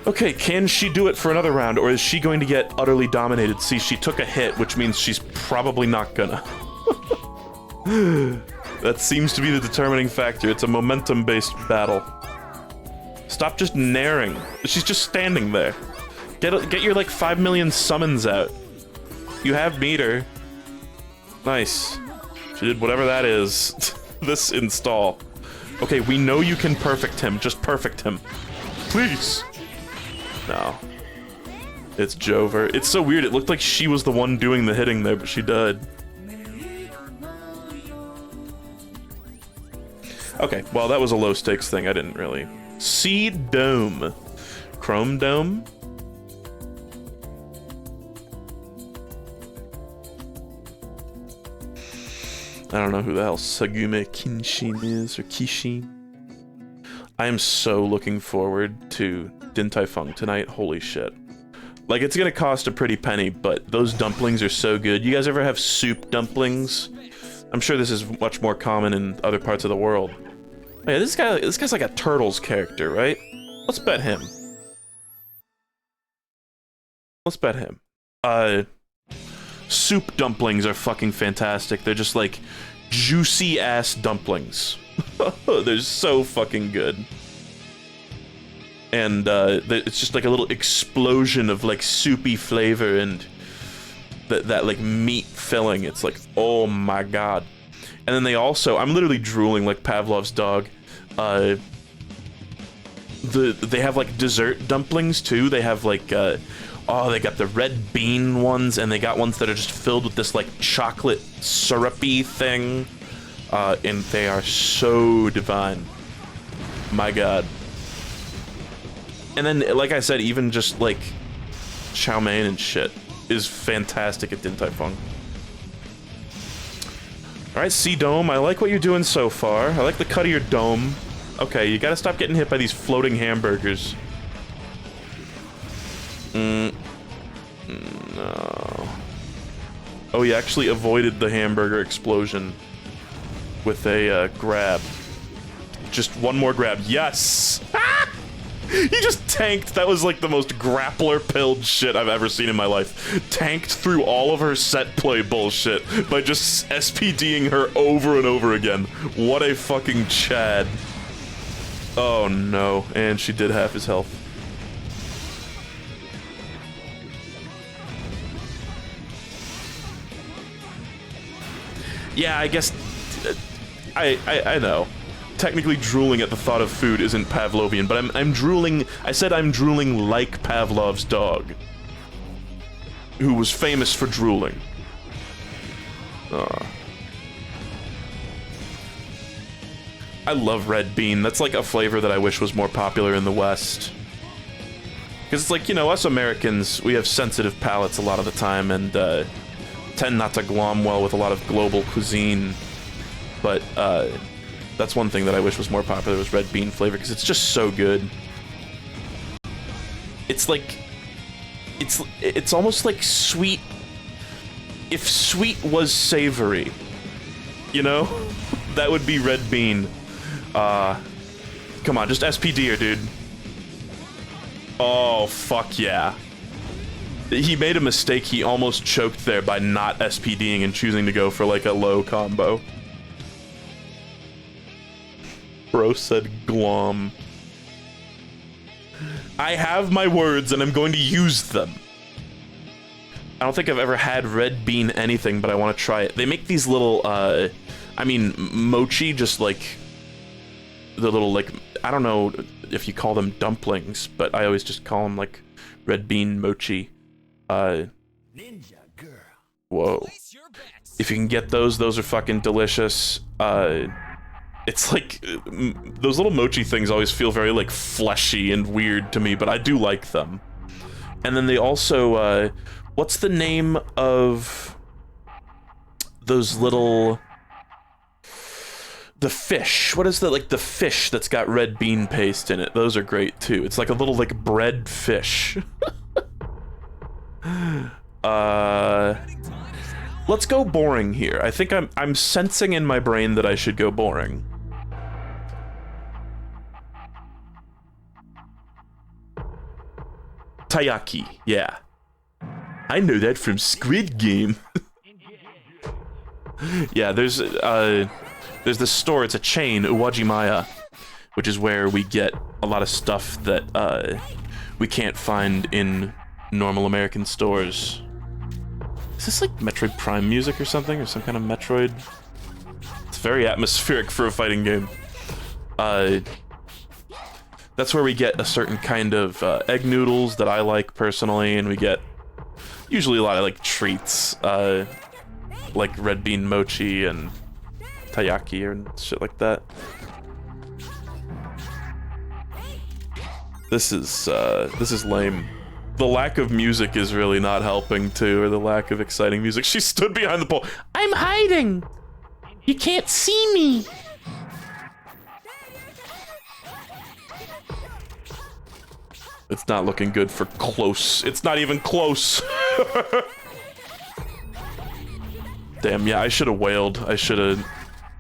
Okay, can she do it for another round, or is she going to get utterly dominated? See, she took a hit, which means she's probably not gonna. That seems to be the determining factor. It's a momentum-based battle. Stop just naring. She's just standing there. Get your, like, 5 million summons out. You have meter. Nice. She did whatever that is. This install. Okay, we know you can perfect him. Just perfect him. Please. No. It's Jover. It's so weird. It looked like she was the one doing the hitting there, but she died. Okay, well, that was a low-stakes thing. I didn't really... Seed Dome. Chrome Dome? I don't know who the hell Sagume Kinshin is, or Kishin. I am so looking forward to Din Tai Fung tonight. Holy shit. Like, it's gonna cost a pretty penny, but those dumplings are so good. You guys ever have soup dumplings? I'm sure this is much more common in other parts of the world. Oh yeah, this guy's like a Turtles character, right? Let's bet him. Let's bet him. Soup dumplings are fucking fantastic. They're just like juicy ass dumplings. They're so fucking good. And it's just like a little explosion of like soupy flavor and that like meat filling. It's like, oh my god. And then they also, I'm literally drooling like Pavlov's dog. They have like dessert dumplings too. They have like oh, they got the red bean ones, and they got ones that are just filled with this like chocolate syrupy thing. And they are so divine. My god. And then, like I said, even just like chow mein and shit is fantastic at Din Tai Fung. Alright, C-Dome, I like what you're doing so far. I like the cut of your dome. Okay, you gotta stop getting hit by these floating hamburgers. No. Oh, he actually avoided the hamburger explosion with a grab. Just one more grab. Yes! He just tanked. That was like the most grappler-pilled shit I've ever seen in my life. Tanked through all of her set play bullshit by just SPDing her over and over again. What a fucking Chad. Oh no. And she did half his health. Yeah, I guess... I know. Technically drooling at the thought of food isn't Pavlovian, but I'm drooling... I said I'm drooling like Pavlov's dog, who was famous for drooling. I love red bean. That's like a flavor that I wish was more popular in the West. Because it's like, you know, us Americans, we have sensitive palates a lot of the time, and tend not to glom well with a lot of global cuisine. But, that's one thing that I wish was more popular, was red bean flavor, because it's just so good. It's like... It's almost like sweet... If sweet was savory, you know? That would be red bean. Come on, just SPD her, dude. Oh, fuck yeah. He made a mistake. He almost choked there by not SPDing and choosing to go for, like, a low combo. Bro said glom. I have my words, and I'm going to use them. I don't think I've ever had red bean anything, but I want to try it. They make these little, I mean, mochi, just like the little, like, I don't know if you call them dumplings, but I always just call them, like, red bean mochi. Ninja girl. Whoa. Place your bets. If you can get those are fucking delicious. It's like, those little mochi things always feel very, like, fleshy and weird to me, but I do like them. And then they also, what's the name of those little... The fish. What is the, like, the fish that's got red bean paste in it? Those are great, too. It's like a little, like, bread fish. Let's go boring here. I think I'm sensing in my brain that I should go boring. Taiyaki, yeah. I know that from Squid Game. Yeah, there's this store, it's a chain, Uwajimaya, which is where we get a lot of stuff that we can't find in normal American stores. Is this like Metroid Prime music or something? Or some kind of Metroid? It's very atmospheric for a fighting game. That's where we get a certain kind of egg noodles that I like personally, and we get usually a lot of like treats, like red bean mochi and taiyaki and shit like that. This is lame. The lack of music is really not helping too, or the lack of exciting music. She stood behind the pole. I'm hiding! You can't see me! It's not looking good for close. It's not even close. Damn, yeah, I should have wailed. I should have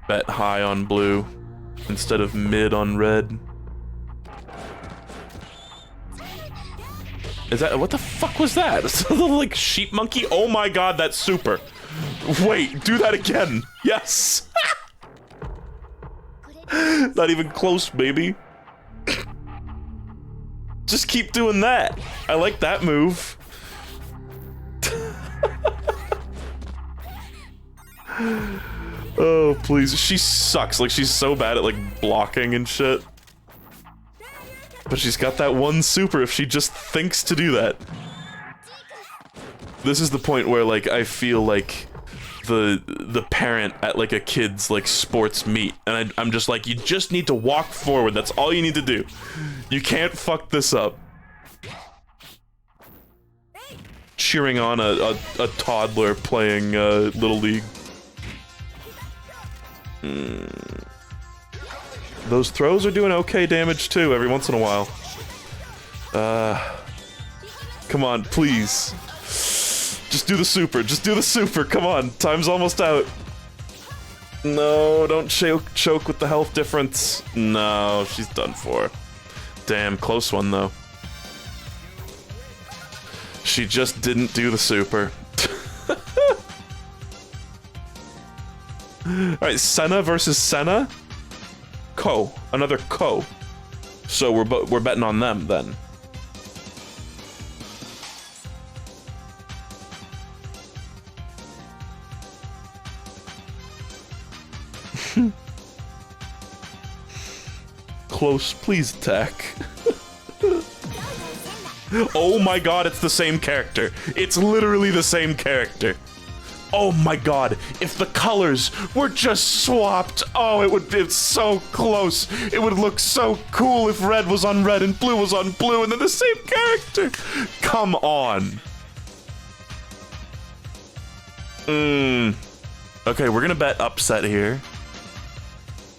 bet high on blue instead of mid on red. Is that, what the fuck was that? It's a little like sheep monkey? Oh my god, that's super. Wait, do that again. Yes. Not even close, baby. Just keep doing that. I like that move. Oh, please. She sucks. Like, she's so bad at, like, blocking and shit. But she's got that one super if she just thinks to do that. This is the point where, like, I feel like the parent at, like, a kid's, like, sports meet. And I'm just like, you just need to walk forward. That's all you need to do. You can't fuck this up. Cheering on a toddler playing Little League. Those throws are doing okay damage too every once in a while. Come on, please. Just do the super. Just do the super. Come on. Time's almost out. No, don't choke with the health difference. No, she's done for. Damn, close one though. She just didn't do the super. Alright, Senna versus Senna? Ko. Another Ko. So we're betting on them then. Close, please attack. Oh my god, it's the same character. It's literally the same character. Oh my god, if the colors were just swapped, oh, it's so close. It would look so cool if red was on red and blue was on blue and they're the same character. Come on. Okay, we're gonna bet upset here.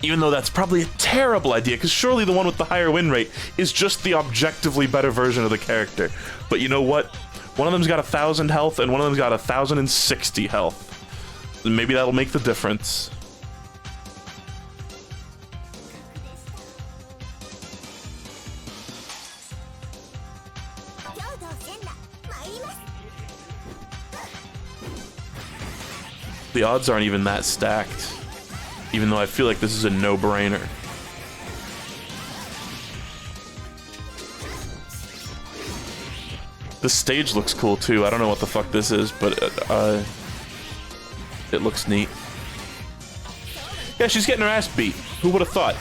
Even though that's probably a terrible idea, because surely the one with the higher win rate is just the objectively better version of the character. But you know what? One of them's got 1,000 health, and one of them's got 1,060 health. Maybe that'll make the difference. The odds aren't even that stacked. Even though I feel like this is a no-brainer. This stage looks cool too. I don't know what the fuck this is, but it looks neat. Yeah, she's getting her ass beat. Who would have thought?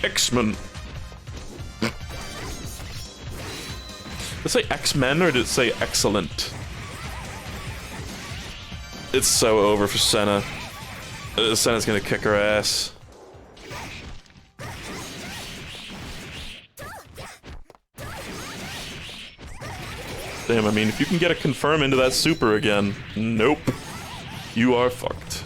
X-Men. Did it say X-Men or did it say excellent? It's so over for Senna. Senna's gonna kick her ass. Damn, I mean, if you can get a confirm into that super again, nope. You are fucked.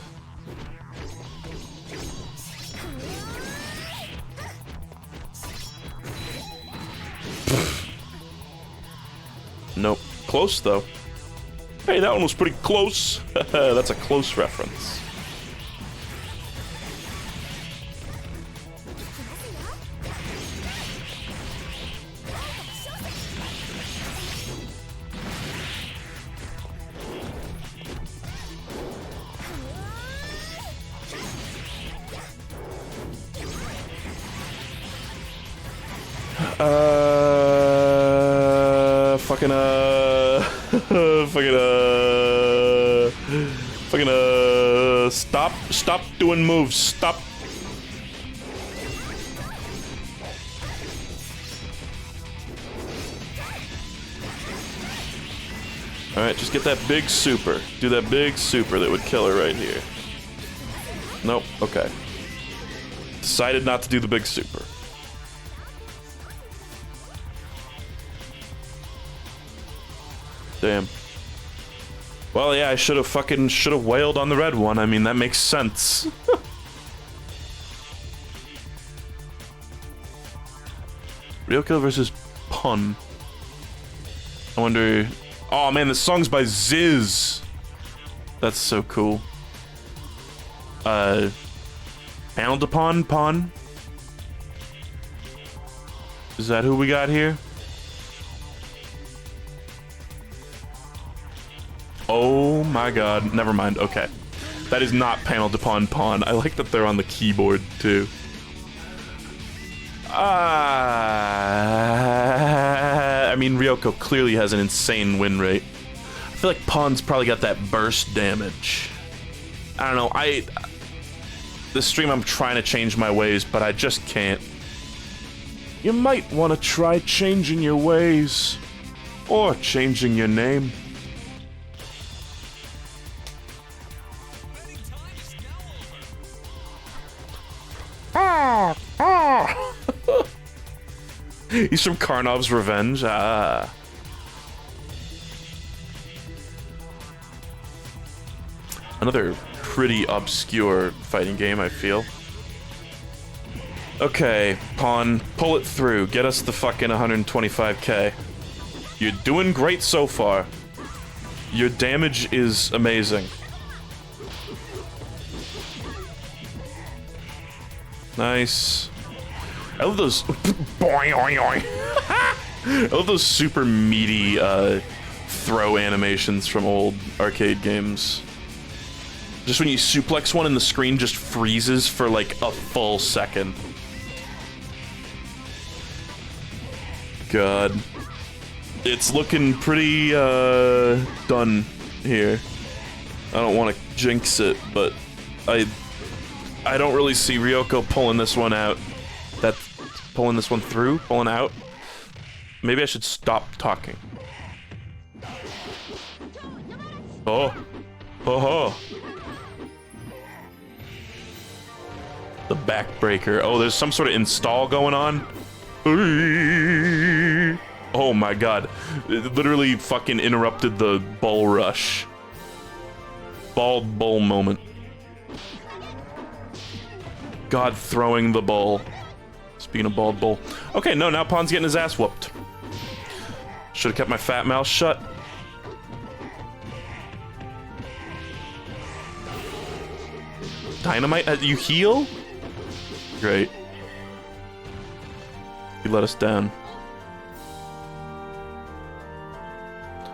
Nope. Close, though. Hey, that one was pretty close. That's a close reference. Stop doing moves. Stop. Alright, just get that big super. Do that big super that would kill her right here. Nope, okay. Decided not to do the big super. Damn. Well, yeah, I should have wailed on the red one. I mean, that makes sense. Ryoko versus Pun. I wonder... Oh, man, this song's by Ziz. That's so cool. Panel upon Pun? Is that who we got here? Oh my god, never mind, okay. That is not paneled upon pawn. I like that they're on the keyboard, too. I mean, Ryoko clearly has an insane win rate. I feel like Pawn's probably got that burst damage. I don't know, this stream I'm trying to change my ways, but I just can't. You might want to try changing your ways. Or changing your name. He's from Karnov's Revenge. Ah. Another pretty obscure fighting game, I feel. Okay, Pawn, pull it through. Get us the fucking 125k. You're doing great so far. Your damage is amazing. Nice. I love those. Boing, oing, oing. I love those super meaty throw animations from old arcade games. Just when you suplex one and the screen just freezes for like a full second. God. It's looking pretty done here. I don't want to jinx it, but I don't really see Ryoko pulling this one out. That's pulling this one through, pulling out. Maybe I should stop talking. Oh. Oh. The backbreaker. Oh, there's some sort of install going on. Oh my god. It literally fucking interrupted the bull rush. Bald bull moment. God throwing the bull. Speaking of bald bull. Okay, no, now Pawn's getting his ass whooped. Should have kept my fat mouth shut. Dynamite, you heal? Great. You let us down.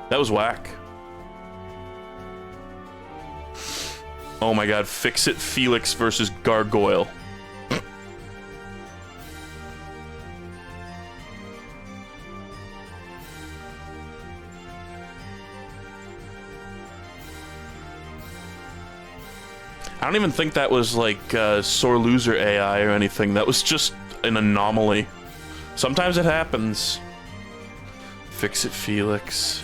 That was whack. Oh my god, Fix-It Felix versus Gargoyle. I don't even think that was like sore loser AI or anything. That was just an anomaly. Sometimes it happens. Fix-It Felix.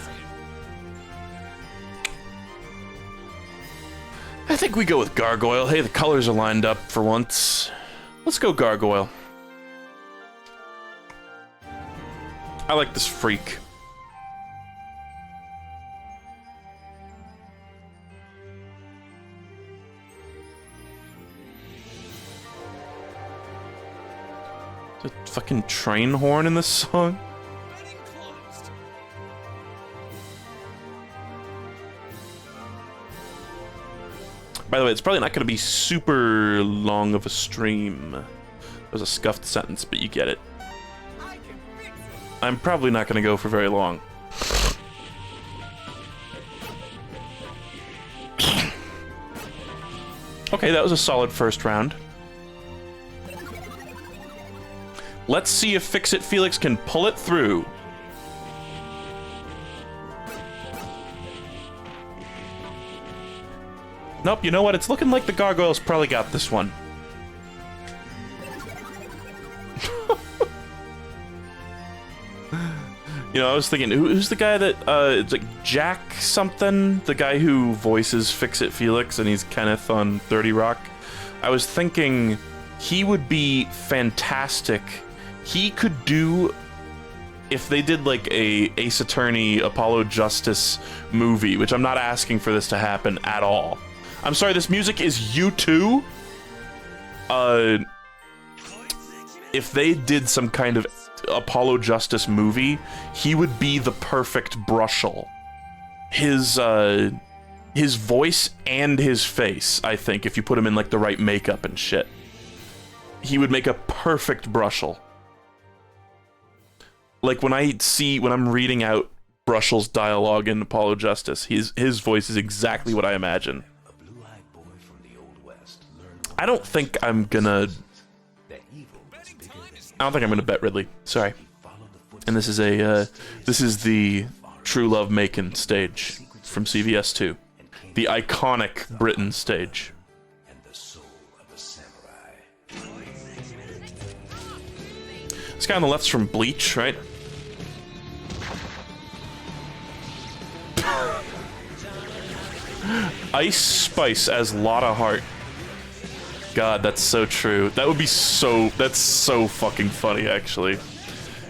I think we go with Gargoyle. Hey, the colors are lined up for once. Let's go Gargoyle. I like this freak. The fucking train horn in this song? Betting closed. By the way, it's probably not going to be super long of a stream. It was a scuffed sentence, but you get it. I can fix it. I'm probably not going to go for very long. Okay, that was a solid first round. Let's see if Fix-It Felix can pull it through. Nope, you know what? It's looking like the Gargoyles probably got this one. You know, I was thinking, who's the guy that, it's like Jack something? The guy who voices Fix-It Felix, and he's Kenneth on 30 Rock. I was thinking he would be fantastic. He could do, if they did like a Ace Attorney, Apollo Justice movie, which I'm not asking for this to happen at all. I'm sorry, this music is U2? If they did some kind of Apollo Justice movie, he would be the perfect Brushel. His voice and his face, I think, if you put him in like the right makeup and shit, he would make a perfect Brushel. Like when I'm reading out Brushel's dialogue in Apollo Justice, his voice is exactly what I imagine. I don't think I'm gonna bet Ridley. Sorry. And this is the True Love Macon stage from CVS 2, the iconic Britain stage. This guy on the left's from Bleach, right? Ice Spice as Lotta Hart. God, that's so true. That's so fucking funny, actually.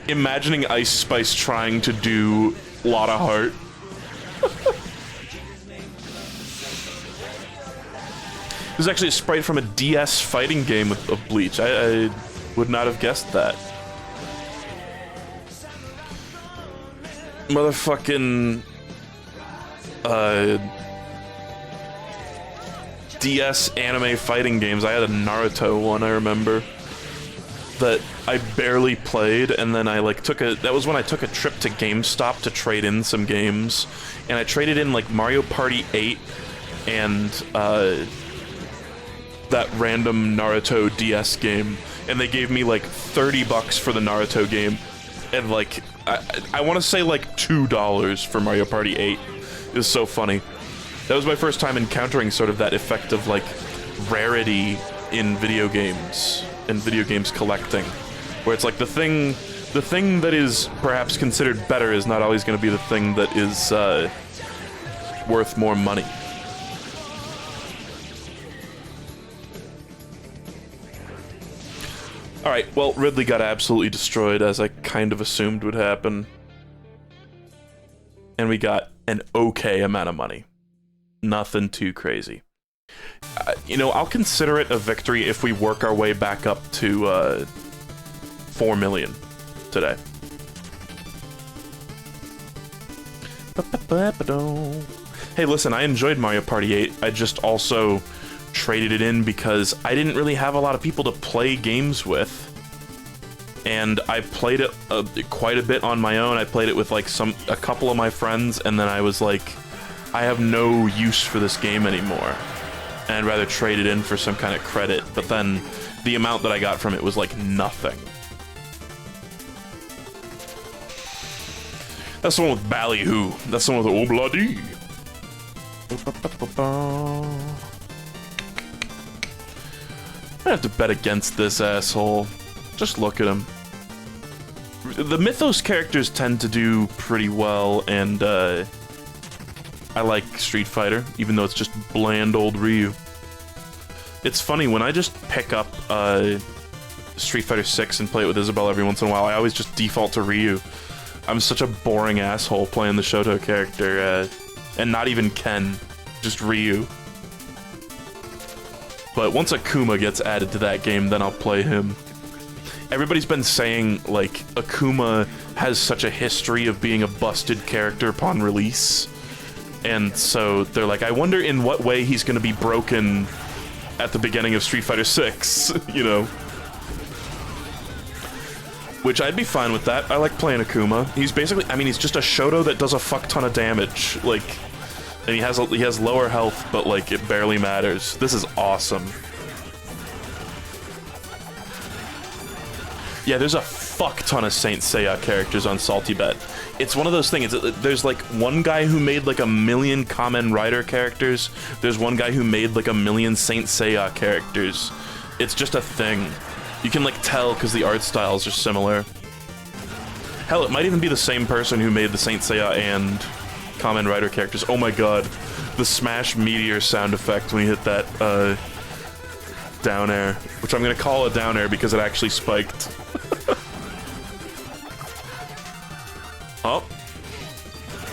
Imagining Ice Spice trying to do Lotta Hart. This is actually a sprite from a DS fighting game of Bleach. I would not have guessed that. Motherfucking DS anime fighting games. I had a Naruto one, I remember, that I barely played, and then I like that was when I took a trip to GameStop to trade in some games, and I traded in like Mario Party 8 and that random Naruto DS game, and they gave me like $30 for the Naruto game, and like I want to say like $2 for Mario Party 8. It was so funny. That was my first time encountering sort of that effect of like rarity in video games and video games collecting, where it's like the thing that is perhaps considered better is not always going to be the thing that is worth more money. Alright, well, Ridley got absolutely destroyed, as I kind of assumed would happen. And we got an okay amount of money. Nothing too crazy. You know, I'll consider it a victory if we work our way back up to 4 million today. Hey, listen, I enjoyed Mario Party 8. I just also traded it in because I didn't really have a lot of people to play games with. And I played it quite a bit on my own. I played it with like a couple of my friends, and then I was like, I have no use for this game anymore, and I'd rather trade it in for some kind of credit. But then the amount that I got from it was like nothing. That's the one with Ballyhoo. That's the one with Obladi. I have to bet against this asshole. Just look at him. The Mythos characters tend to do pretty well, and I like Street Fighter, even though it's just bland old Ryu. It's funny, when I just pick up Street Fighter 6 and play it with Isabelle every once in a while, I always just default to Ryu. I'm such a boring asshole playing the Shoto character, and not even Ken, just Ryu. But once Akuma gets added to that game, then I'll play him. Everybody's been saying, like, Akuma has such a history of being a busted character upon release. And so they're like, I wonder in what way he's gonna be broken at the beginning of Street Fighter 6, you know? Which I'd be fine with that. I like playing Akuma. He's basically, I mean, he's just a Shoto that does a fuck ton of damage. Like, and he has lower health, but like, it barely matters. This is awesome. Yeah, there's a fuck ton of Saint Seiya characters on SaltyBet. It's one of those things, there's like one guy who made like 1 million Kamen Rider characters, there's one guy who made like 1 million Saint Seiya characters. It's just a thing. You can like tell because the art styles are similar. Hell, it might even be the same person who made the Saint Seiya and Kamen Rider characters. Oh my god, the Smash Meteor sound effect when you hit that down air, which I'm gonna call a down air because it actually spiked. Oh.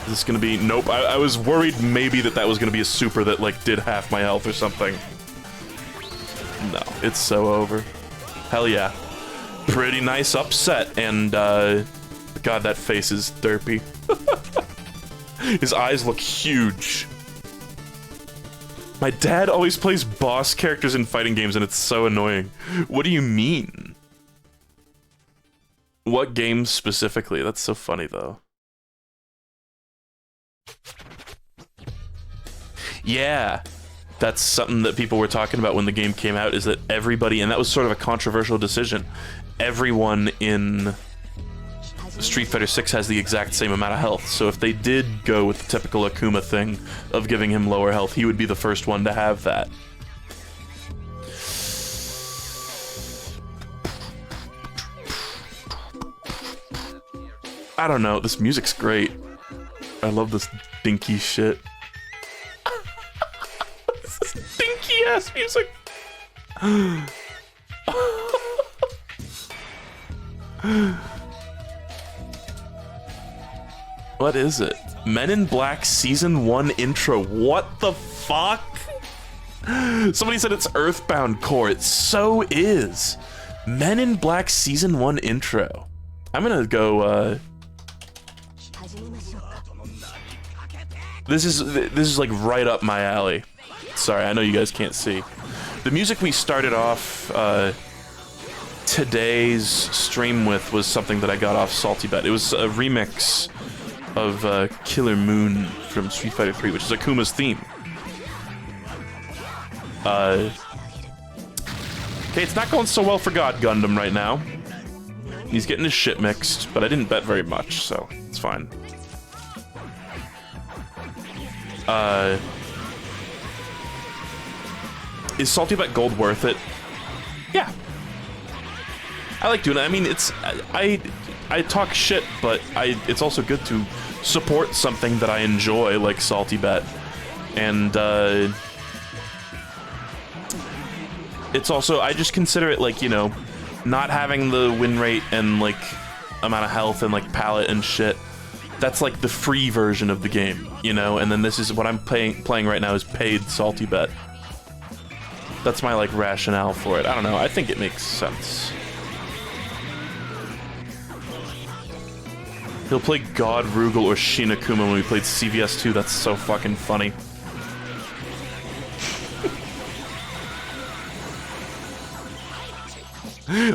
Is this gonna be... Nope, I was worried maybe that was gonna be a super that, like, did half my health or something. No, it's so over. Hell yeah. Pretty nice upset, and, God, that face is derpy. His eyes look huge. My dad always plays boss characters in fighting games, and it's so annoying. What do you mean? What games specifically? That's so funny, though. Yeah, that's something that people were talking about when the game came out, is that everybody, and that was sort of a controversial decision, everyone in Street Fighter 6 has the exact same amount of health, so if they did go with the typical Akuma thing of giving him lower health, he would be the first one to have that. I don't know, this music's great. I love this dinky shit. This is dinky ass music. What is it? Men in Black Season 1 intro. What the fuck? Somebody said it's Earthbound Core. It so is. Men in Black Season 1 intro. I'm gonna go, This is like right up my alley. Sorry, I know you guys can't see. The music we started off today's stream with was something that I got off SaltyBet. It was a remix of Killer Moon from Street Fighter 3, which is Akuma's theme. Okay, it's not going so well for God Gundam right now. He's getting his shit mixed, but I didn't bet very much, so it's fine. Is SaltyBet Gold worth it? Yeah. I like doing it. I mean, it's... I talk shit, but it's also good to support something that I enjoy, like SaltyBet. And, it's also... I just consider it, like, you know, not having the win rate and, like, amount of health and, like, palette and shit. That's like the free version of the game, you know? And then this is what I'm playing right now is paid SaltyBet. That's my, like, rationale for it. I don't know, I think it makes sense. He'll play God Rugal or Shin Akuma when we played CVS 2. That's so fucking funny.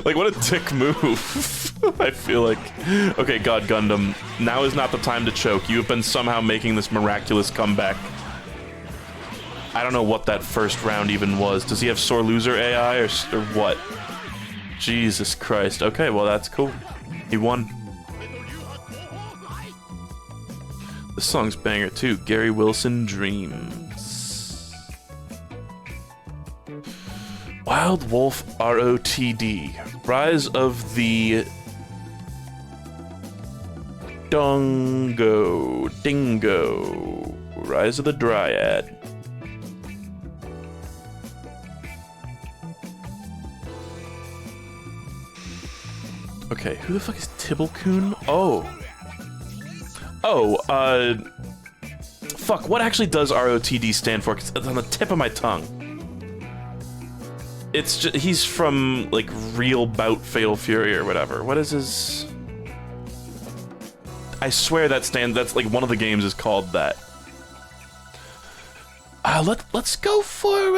Like, what a dick move. I feel like... Okay, God Gundam, now is not the time to choke. You have been somehow making this miraculous comeback. I don't know what that first round even was. Does he have sore loser AI or what? Jesus Christ. Okay, well, that's cool. He won. This song's banger, too. Gary Wilson, Dreams. Wild Wolf ROTD. Rise of the Dongo. Dingo. Rise of the Dryad. Okay, who the fuck is Tibblecoon? Oh. Fuck, what actually does ROTD stand for? 'Cause it's on the tip of my tongue. It's just, he's from, like, Real Bout Fatal Fury or whatever. What is his... I swear that's, like, one of the games is called that. Let's go for,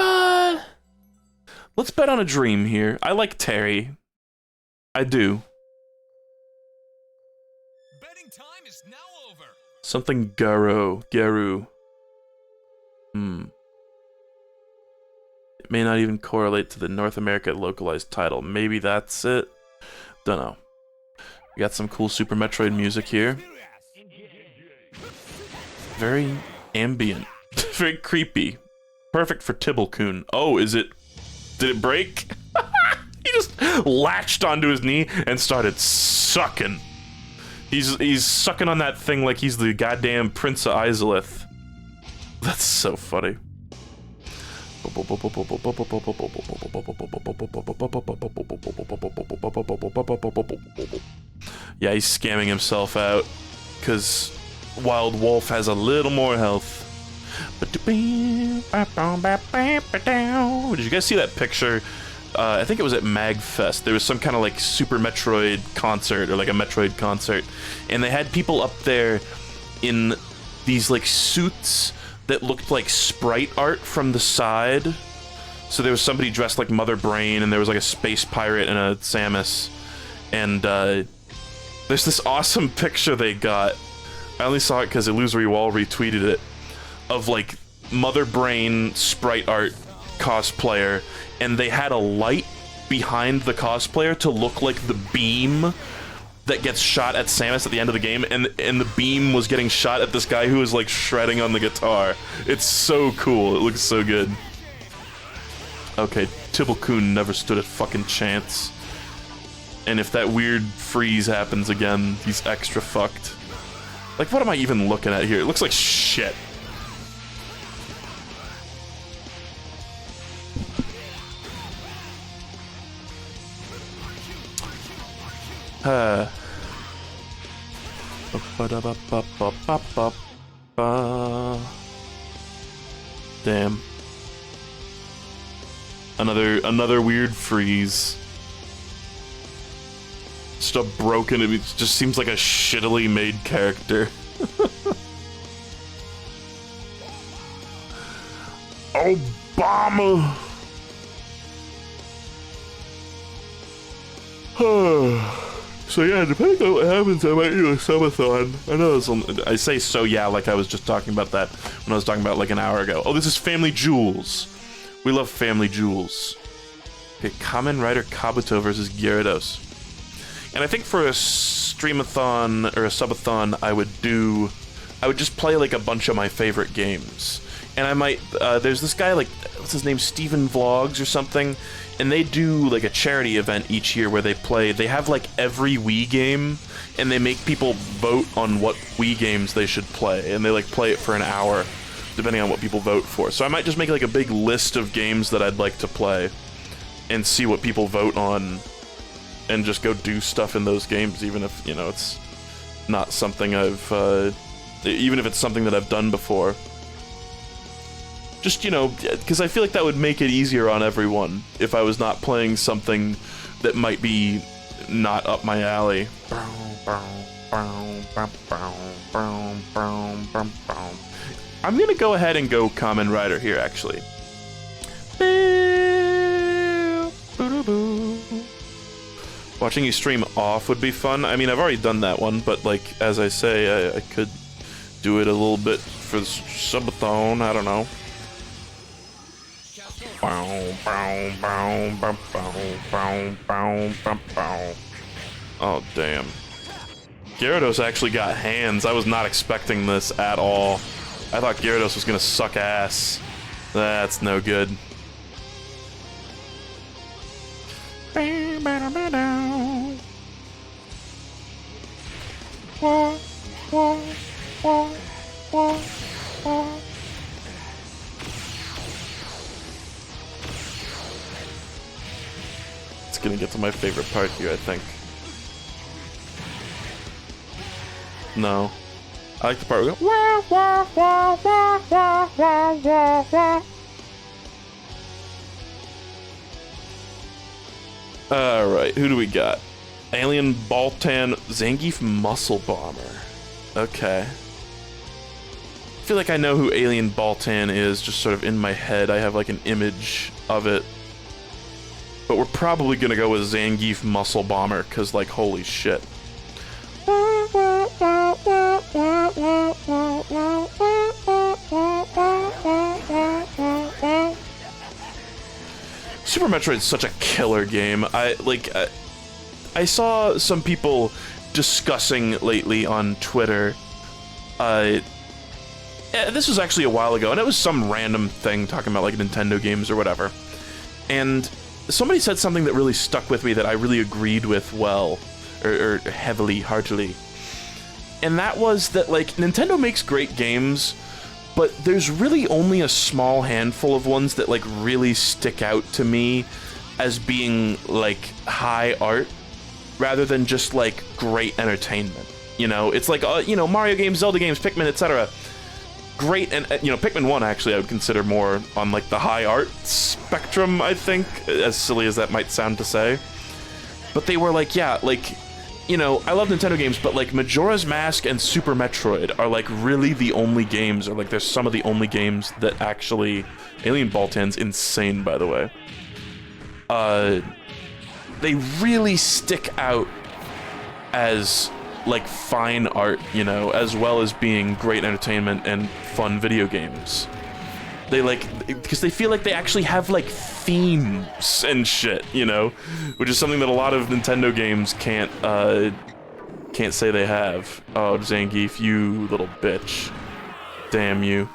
let's bet on a dream here. I like Terry. I do. Betting time is now over. Something Garu. It may not even correlate to the North America localized title. Maybe that's it? Dunno. We got some cool Super Metroid music here. Very ambient. Very creepy. Perfect for Tibblecoon. Oh, is it... Did it break? He just latched onto his knee and started sucking. He's sucking on that thing like he's the goddamn Prince of Izalith. That's so funny. Yeah, he's scamming himself out because Wild Wolf has a little more health. Did you guys see that picture? I think it was at MagFest. There was some kind of like Super Metroid concert or like a Metroid concert, and they had people up there in these like suits that looked like sprite art from the side. So there was somebody dressed like Mother Brain, and there was like a space pirate and a Samus, and there's this awesome picture they got. I only saw it because Illusory Wall retweeted it, of like Mother Brain sprite art cosplayer, and they had a light behind the cosplayer to look like the beam that gets shot at Samus at the end of the game, and the beam was getting shot at this guy who was like shredding on the guitar. It's so cool. It looks so good. Okay, Tibblecoon never stood a fucking chance. And if that weird freeze happens again, he's extra fucked. Like, what am I even looking at here? It looks like shit. Damn. Another weird freeze. Just a broken, it just seems like a shittily made character. Obama! So yeah, depending on what happens, I might do a subathon. I know I say so yeah like I was just talking about that when I was talking about like an hour ago. Oh, this is Family Jewels. We love Family Jewels. Okay, Kamen Rider Kabuto versus Gyarados. And I think for a streamathon or a subathon, I would just play like a bunch of my favorite games. And I might, there's this guy, like, what's his name, Steven Vlogs or something, and they do like a charity event each year where they have like every Wii game, and they make people vote on what Wii games they should play, and they like play it for an hour, depending on what people vote for. So I might just make like a big list of games that I'd like to play, and see what people vote on, and just go do stuff in those games, even if, you know, it's not something even if it's something that I've done before. Just, you know, because I feel like that would make it easier on everyone if I was not playing something that might be not up my alley. I'm gonna go ahead and go Kamen Rider here, actually. Watching you stream off would be fun. I mean, I've already done that one, but like, as I say, I could do it a little bit for the subathon, I don't know. Oh, damn. Gyarados actually got hands. I was not expecting this at all. I thought Gyarados was gonna suck ass. That's no good. It's gonna get to my favorite part here, I think. No. I like the part where we go, wah, wah, wah, wah, wah, wah, wah, wah. Alright, who do we got? Alien Baltan Zangief Muscle Bomber. Okay. I feel like I know who Alien Baltan is, just sort of in my head. I have like an image of it. But we're probably gonna go with Zangief Muscle Bomber, because like, holy shit. Super Metroid's such a killer game. I saw some people discussing lately on Twitter. This was actually a while ago, and it was some random thing talking about like Nintendo games or whatever. And somebody said something that really stuck with me that I really agreed with well, or heavily, heartily. And that was that like Nintendo makes great games, but there's really only a small handful of ones that like really stick out to me as being like high art rather than just like great entertainment. You know, it's like you know, Mario games, Zelda games, Pikmin, etc. Great, and you know, Pikmin 1 actually I would consider more on like the high art spectrum, I think, as silly as that might sound to say. But they were like, yeah, like, you know, I love Nintendo games, but like Majora's Mask and Super Metroid are like really the only games, or like there's some of the only games that actually, Alien Baltan's insane, by the way. They really stick out as like fine art, you know, as well as being great entertainment and fun video games. They like, because they feel like they actually have like themes and shit, you know, which is something that a lot of Nintendo games can't say they have. Oh, Zangief, you little bitch. Damn you.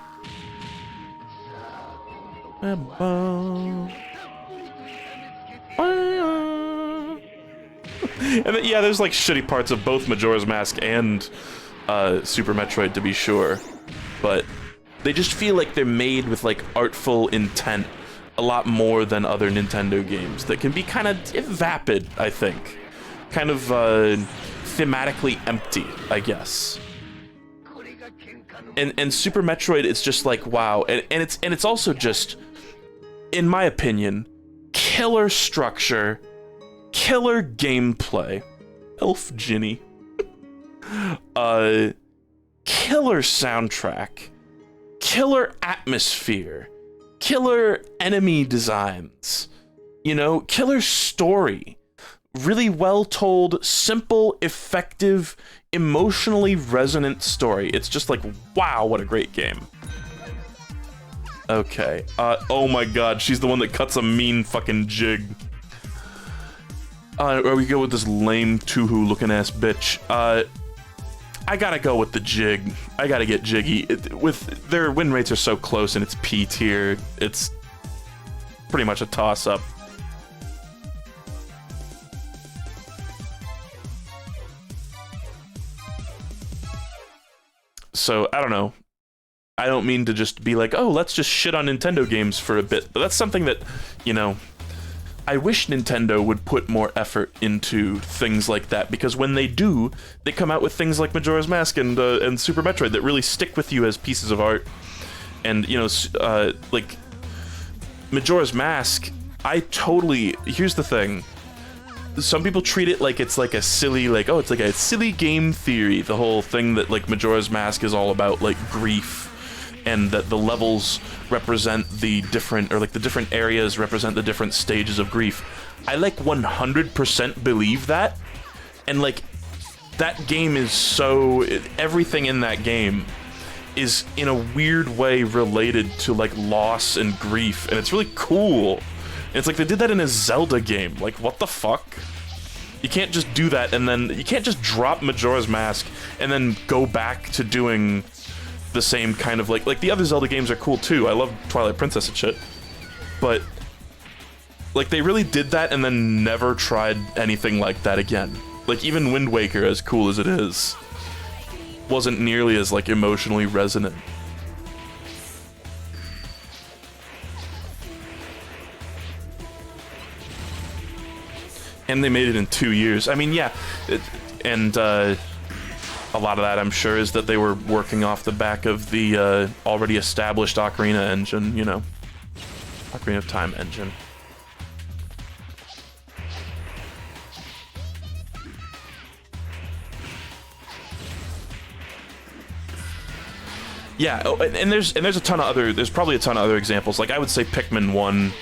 And then, yeah, there's like shitty parts of both Majora's Mask and Super Metroid, to be sure, but they just feel like they're made with like artful intent a lot more than other Nintendo games that can be kind of vapid, I think, kind of thematically empty, I guess. And Super Metroid, it's just like, wow, and it's also just, in my opinion, killer structure, killer gameplay, Elf Ginny, killer soundtrack, killer atmosphere, killer enemy designs, you know, killer story, really well told, simple, effective, emotionally resonant story. It's just like, wow, what a great game. Okay, oh my god, she's the one that cuts a mean fucking jig. Or we go with this lame Tuhu looking ass bitch. I gotta go with the jig. I gotta get jiggy. With their win rates are so close and it's P tier, it's pretty much a toss up. So I don't know. I don't mean to just be like, oh, let's just shit on Nintendo games for a bit, but that's something that, you know, I wish Nintendo would put more effort into things like that, because when they do, they come out with things like Majora's Mask and Super Metroid that really stick with you as pieces of art. And, you know, like, Majora's Mask, here's the thing. Some people treat it like it's like a silly, like, oh, it's like a silly game theory, the whole thing that, like, Majora's Mask is all about, like, grief, and that the levels represent the different, or like the different areas represent the different stages of grief. I like 100% believe that, and like that game is so, everything in that game is in a weird way related to like loss and grief, and it's really cool. And it's like they did that in a Zelda game. Like, what the fuck? You can't just do that, and then you can't just drop Majora's Mask and then go back to doing the same kind of like the other Zelda games are cool too. I love Twilight Princess and shit, but like they really did that and then never tried anything like that again. Like even Wind Waker, as cool as it is, wasn't nearly as, like, emotionally resonant. And they made it in 2 years. I mean, yeah, and a lot of that, I'm sure, is that they were working off the back of the already established Ocarina engine, you know. Ocarina of Time engine. Yeah, oh, and there's a ton of other, there's probably a ton of other examples. Like, I would say Pikmin 1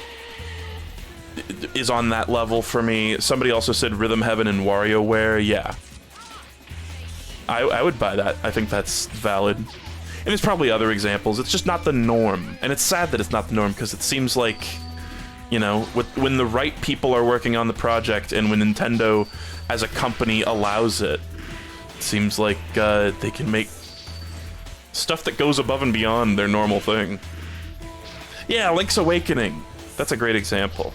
is on that level for me. Somebody also said Rhythm Heaven and WarioWare. Yeah. I would buy that. I think that's valid. And there's probably other examples. It's just not the norm. And it's sad that it's not the norm, because it seems like, you know, when the right people are working on the project and when Nintendo as a company allows it, it seems like they can make stuff that goes above and beyond their normal thing. Yeah, Link's Awakening. That's a great example.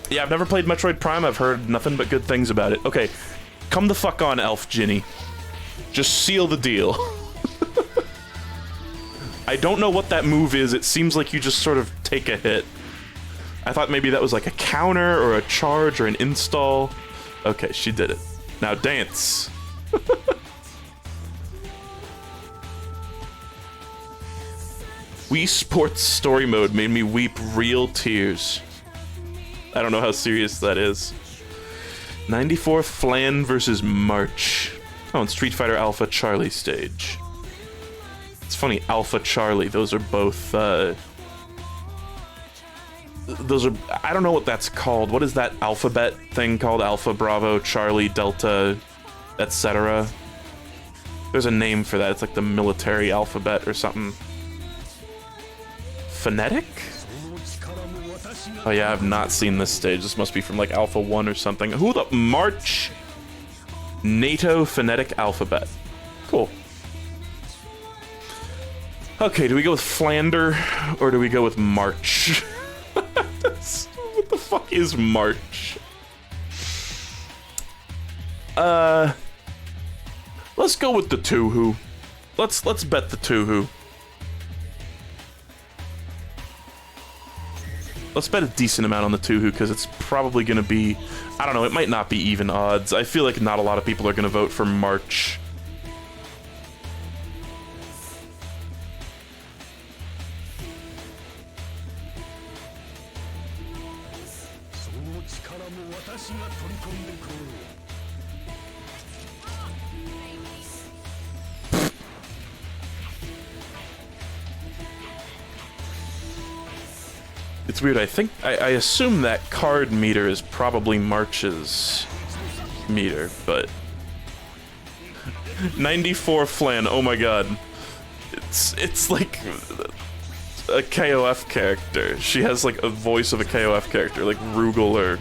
Yeah, I've never played Metroid Prime. I've heard nothing but good things about it. Okay, come the fuck on, Elf Ginny. Just seal the deal. I don't know what that move is. It seems like you just sort of take a hit. I thought maybe that was like a counter or a charge or an install. Okay, she did it. Now dance. Wii Sports Story Mode made me weep real tears. I don't know how serious that is. 94 Flan versus March. Oh, and Street Fighter Alpha Charlie stage. It's funny, Alpha Charlie, those are both, those are, I don't know what that's called. What is that alphabet thing called? Alpha, Bravo, Charlie, Delta, etc. There's a name for that. It's like the military alphabet or something. Phonetic? Oh yeah, I've not seen this stage. This must be from like Alpha 1 or something. Who the March? NATO Phonetic Alphabet. Cool. Okay, do we go with Flander or do we go with March? What the fuck is March? Let's go with the Tuhu. Let's bet the Tuhu. Let's bet a decent amount on the Tuhu, because it's probably going to be... I don't know, it might not be even odds. I feel like not a lot of people are going to vote for March. It's weird, I assume that card meter is probably March's meter, but... 94 Flan, oh my god. It's like a KOF character. She has like a voice of a KOF character, like Rugal or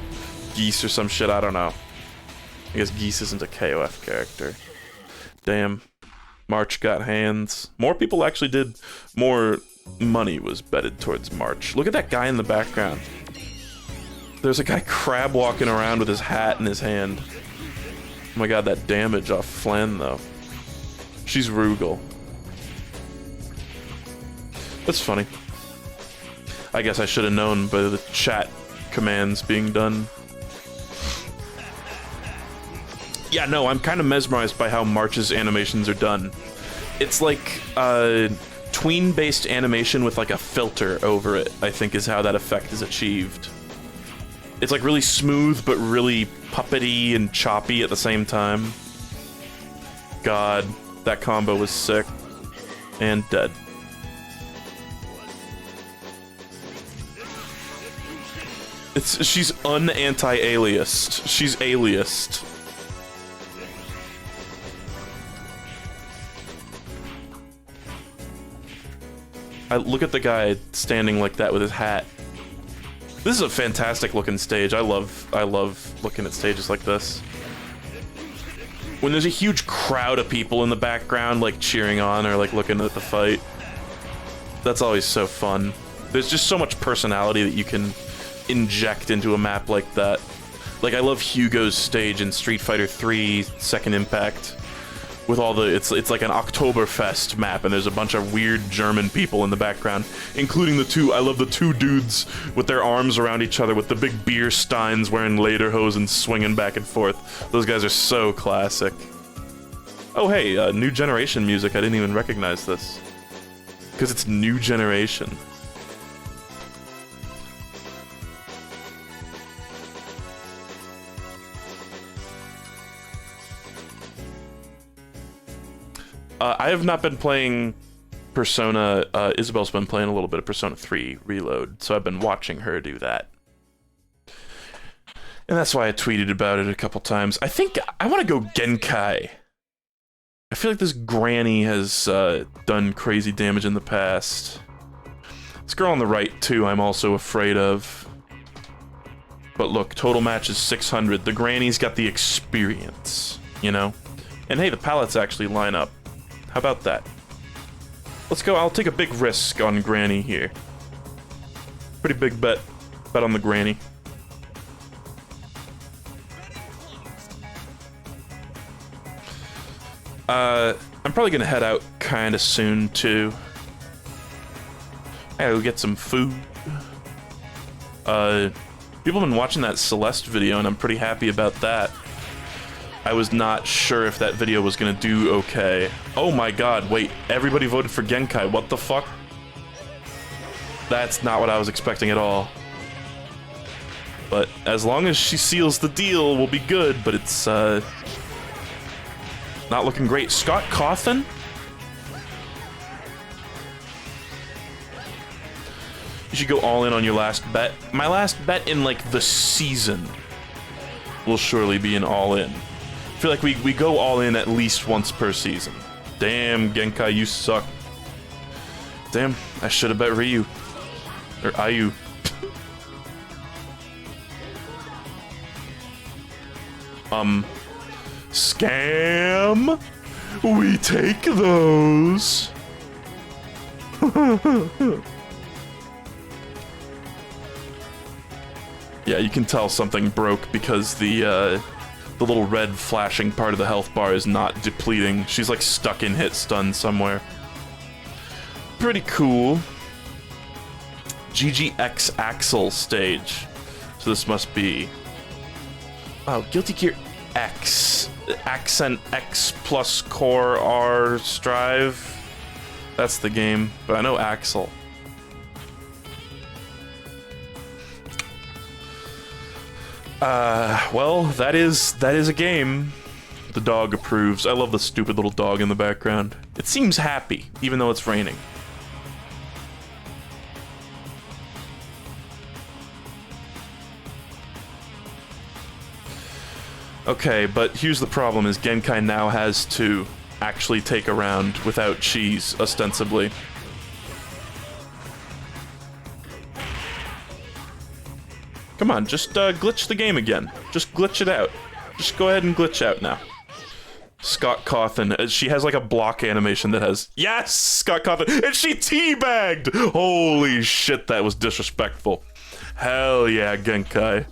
Geese or some shit, I don't know. I guess Geese isn't a KOF character. Damn. March got hands. More people actually did more... money was betted towards March. Look at that guy in the background. There's a guy crab walking around with his hat in his hand. Oh my god, that damage off Flan, though. She's Rugal. That's funny. I guess I should have known by the chat commands being done. Yeah, no, I'm kind of mesmerized by how March's animations are done. It's like, tween-based animation with like a filter over it, I think is how that effect is achieved. It's like really smooth but really puppety and choppy at the same time. God, that combo was sick. And dead. She's un-anti-aliased. She's aliased. Look at the guy standing like that with his hat. This is a fantastic looking stage. I love looking at stages like this. When there's a huge crowd of people in the background, like cheering on or like looking at the fight. That's always so fun. There's just so much personality that you can inject into a map like that. Like, I love Hugo's stage in Street Fighter 3 Second Impact, with all the it's like an Oktoberfest map, and there's a bunch of weird German people in the background, including I love the two dudes with their arms around each other with the big beer steins wearing lederhosen swinging back and forth. Those guys are so classic. Oh hey, new generation music. I didn't even recognize this because it's new generation. I have not been playing Persona. Isabel's been playing a little bit of Persona 3 Reload, so I've been watching her do that. And that's why I tweeted about it a couple times. I think I want to go Genkai. I feel like this granny has done crazy damage in the past. This girl on the right, too, I'm also afraid of. But look, total match is 600. The granny's got the experience, you know? And hey, the palettes actually line up. How about that? Let's go. I'll take a big risk on Granny here. Pretty big bet on the Granny. I'm probably gonna head out kind of soon too. I gotta go get some food. People have been watching that Celeste video, and I'm pretty happy about that. I was not sure if that video was gonna do okay. Oh my god, wait, everybody voted for Genkai, what the fuck? That's not what I was expecting at all. But as long as she seals the deal, we'll be good, but it's, not looking great. Scott Cawthon? You should go all in on your last bet. My last bet in, like, the season will surely be an all-in. I feel like we go all in at least once per season. Damn, Genkai, you suck. Damn, I should have bet Ryu. Or Ayu. Scam? We take those. Yeah, you can tell something broke because the little red flashing part of the health bar is not depleting. She's like stuck in hit stun somewhere. Pretty cool. GGX Axel stage. So this must be... Oh, Guilty Gear X. Accent X plus Core R Strive. That's the game, but I know Axel. Well, that is a game. The dog approves. I love the stupid little dog in the background. It seems happy, even though it's raining. Okay, but here's the problem, is Genkai now has to actually take a round without cheese, ostensibly. Come on, just glitch the game again. Just glitch it out. Just go ahead and glitch out now. Scott Cawthon. She has like a block animation that has... Yes! Scott Cawthon! And she teabagged! Holy shit, that was disrespectful. Hell yeah, Genkai.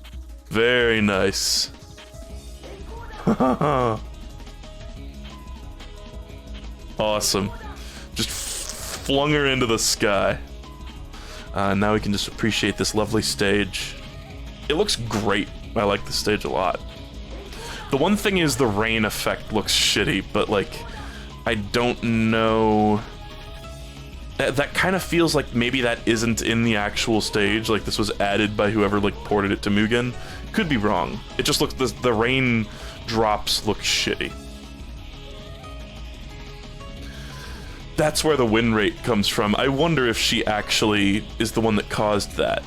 Very nice. Awesome. Just flung her into the sky. Now we can just appreciate this lovely stage. It looks great. I like the stage a lot. The one thing is the rain effect looks shitty, but like, I don't know... That kind of feels like maybe that isn't in the actual stage, like this was added by whoever like ported it to Mugen. Could be wrong. It just looks, the rain drops look shitty. That's where the win rate comes from. I wonder if she actually is the one that caused that.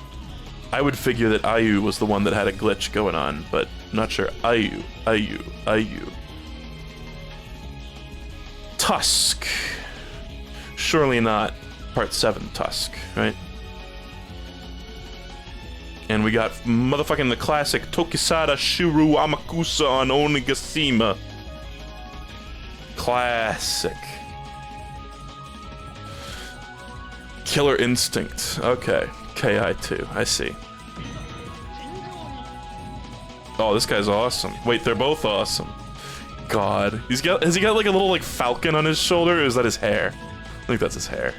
I would figure that Ayu was the one that had a glitch going on, but I'm not sure. Ayu. Tusk. Surely not Part 7 Tusk, right? And we got motherfucking the classic Tokisada Shuru Amakusa on Onigashima. Classic. Killer Instinct. Okay. KI2. I see. Oh, this guy's awesome. Wait, they're both awesome. god. Has he got like a little like falcon on his shoulder, or is that his hair? I think that's his hair.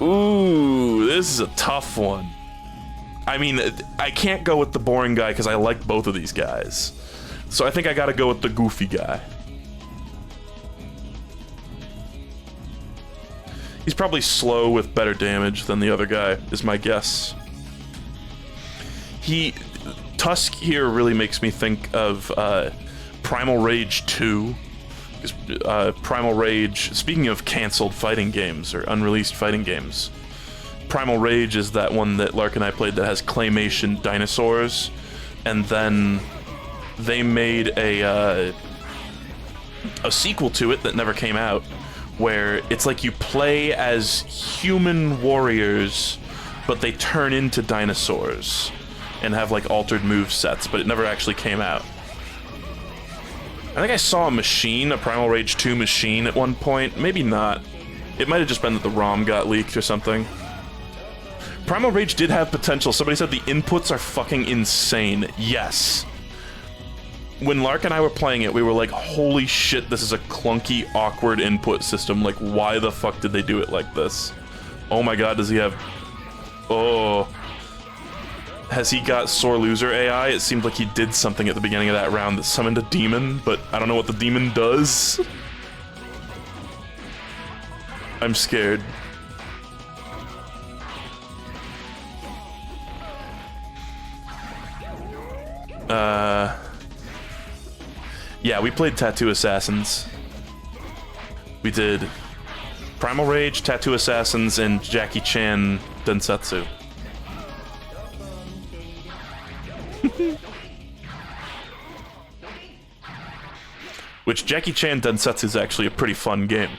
Ooh, this is a tough one. I mean, I can't go with the boring guy because I like both of these guys. So I think I gotta go with the goofy guy. He's probably slow with better damage than the other guy, is my guess. Tusk here really makes me think of Primal Rage 2. Primal Rage, speaking of canceled fighting games or unreleased fighting games, Primal Rage is that one that Lark and I played that has claymation dinosaurs, and then they made a sequel to it that never came out, where it's like you play as human warriors, but they turn into dinosaurs and have like altered move sets, but it never actually came out. I think I saw a Primal Rage 2 machine at one point. Maybe not. It might have just been that the ROM got leaked or something. Primal Rage did have potential. Somebody said the inputs are fucking insane. Yes. When Lark and I were playing it, we were like, holy shit, this is a clunky, awkward input system. Like, why the fuck did they do it like this? Oh my god, does he have... Oh... Has he got sore loser AI? It seemed like he did something at the beginning of that round that summoned a demon, but I don't know what the demon does. I'm scared. Yeah, we played Tattoo Assassins. We did Primal Rage, Tattoo Assassins, and Jackie Chan Densetsu. Which Jackie Chan Densetsu is actually a pretty fun game.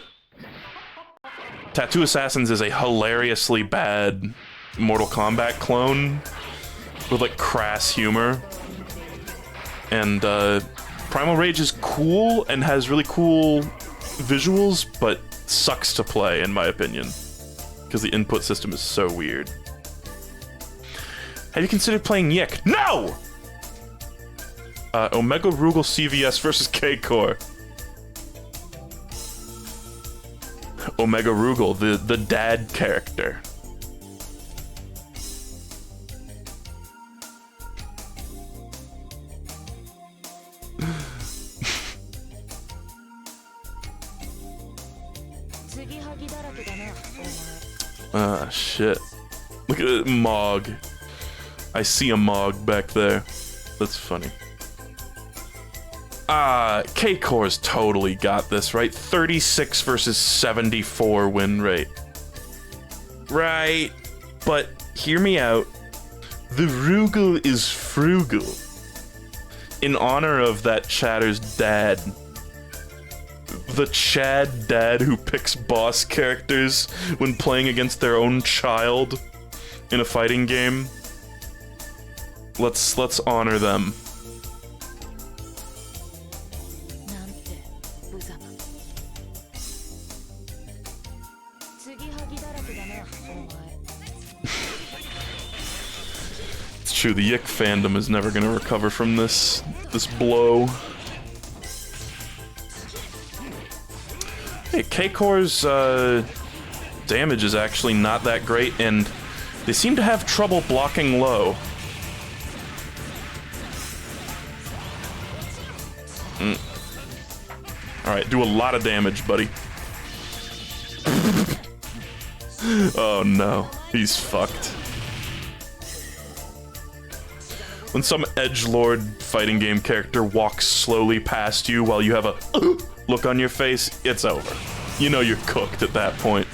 Tattoo Assassins is a hilariously bad Mortal Kombat clone with like crass humor. And Primal Rage is cool and has really cool visuals, but sucks to play in my opinion, because the input system is so weird. Have you considered playing Yik? No! Omega Rugal CVS versus K-Core. Omega Rugal, the dad character. Ah, shit. Look at it, Mog. I see a Mog back there. That's funny. K-Core's totally got this, right? 36 versus 74 win rate. Right, but hear me out. The Rugal is frugal. In honor of that Chatter's dad. The Chad dad who picks boss characters when playing against their own child in a fighting game. Let's honor them. It's true, the Yik fandom is never gonna recover from this blow. Hey, K-Core's damage is actually not that great, and they seem to have trouble blocking low. Alright, do a lot of damage, buddy. Oh no, he's fucked. When some edgelord fighting game character walks slowly past you while you have a look on your face, it's over. You know you're cooked at that point.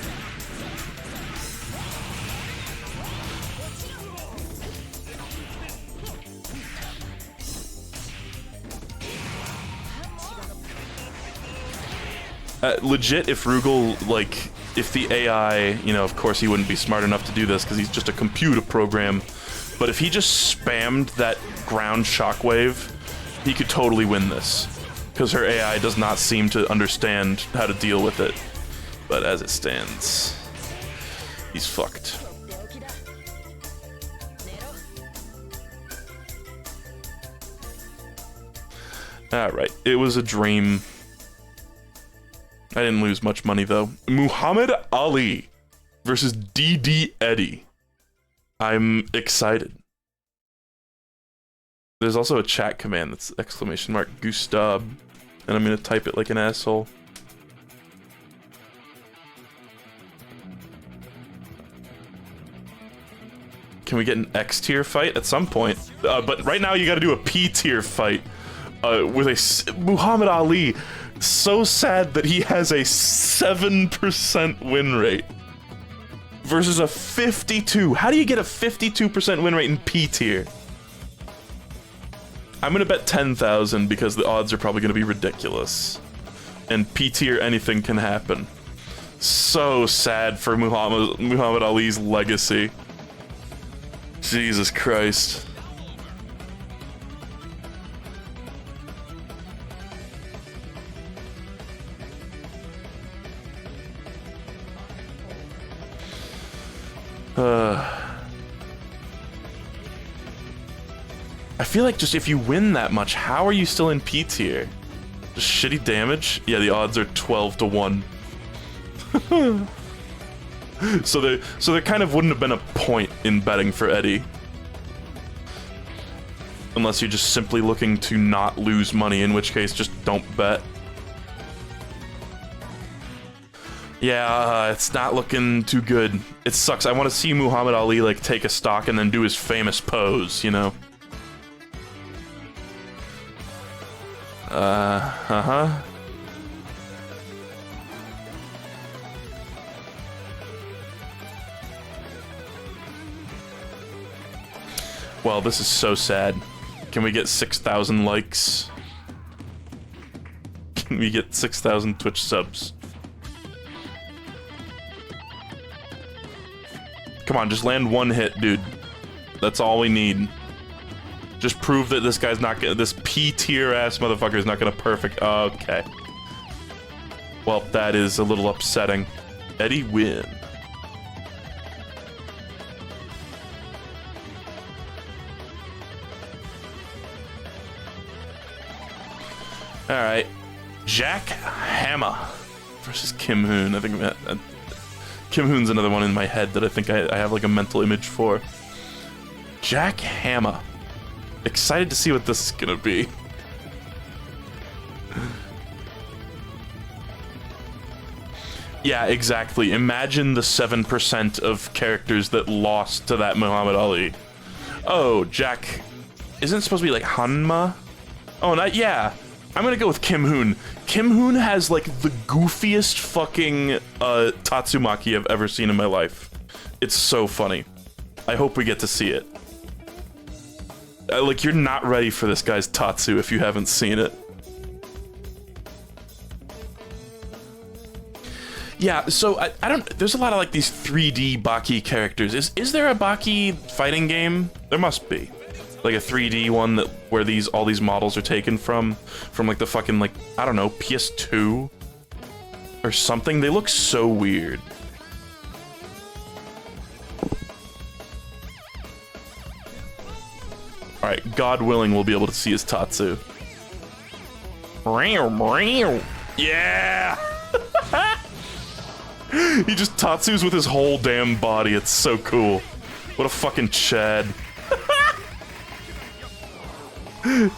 Legit, if Rugal, like, if the AI, you know, of course he wouldn't be smart enough to do this because he's just a computer program, but if he just spammed that ground shockwave, he could totally win this. Because her AI does not seem to understand how to deal with it. But as it stands, he's fucked. Alright, it was a dream. I didn't lose much money, though. Muhammad Ali versus DD Eddie. I'm excited. There's also a chat command that's exclamation mark Gustab, and I'm gonna type it like an asshole. Can we get an X tier fight at some point? But right now you gotta do a P tier fight with a Muhammad Ali. So sad that he has a 7% win rate versus a 52. How do you get a 52% win rate in P tier? I'm gonna bet 10,000 because the odds are probably gonna be ridiculous. And P tier, anything can happen. So sad for Muhammad Ali's legacy. Jesus Christ. I feel like just if you win that much, how are you still in P tier? Just shitty damage? Yeah, the odds are 12 to 1. So there kind of wouldn't have been a point in betting for Eddie. Unless you're just simply looking to not lose money, in which case just don't bet. Yeah, it's not looking too good. It sucks. I want to see Muhammad Ali like take a stock and then do his famous pose, you know? Uh-huh. Well, this is so sad. Can we get 6,000 likes? Can we get 6,000 Twitch subs? Come on, just land one hit, dude. That's all we need. Just prove that this guy's not gonna, this P-tier ass motherfucker is not gonna perfect. Okay. Well, that is a little upsetting. Eddie win. Alright. Jack Hammer versus Kim Hoon. I think Kim Hoon's another one in my head that I think I have like a mental image for. Jack Hammer. Excited to see what this is gonna be. Yeah, exactly. Imagine the 7% of characters that lost to that Muhammad Ali. Oh, Jack... Isn't it supposed to be like Hanma? Oh, not... Yeah. I'm gonna go with Kim Hoon. Kim Hoon has, like, the goofiest fucking Tatsumaki I've ever seen in my life. It's so funny. I hope we get to see it. Like, you're not ready for this guy's Tatsu if you haven't seen it. Yeah, so I don't... There's a lot of, like, these 3D Baki characters. Is there a Baki fighting game? There must be. Like a 3D one that where all these models are taken from like the fucking, like, I don't know, PS2 or something. They look so weird. All right, God willing, we'll be able to see his Tatsu. Yeah. He just Tatsus with his whole damn body. It's so cool. What a fucking Chad.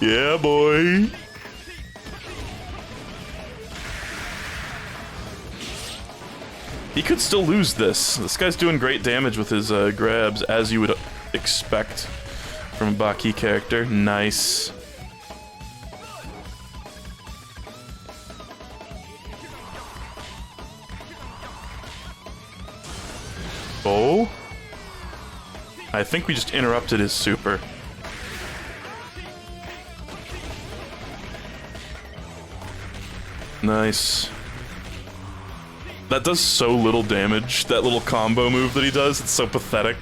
Yeah, boy. He could still lose this. This guy's doing great damage with his grabs, as you would expect from a Baki character. Nice. Oh? I think we just interrupted his super. Nice. That does so little damage, that little combo move that he does, it's so pathetic.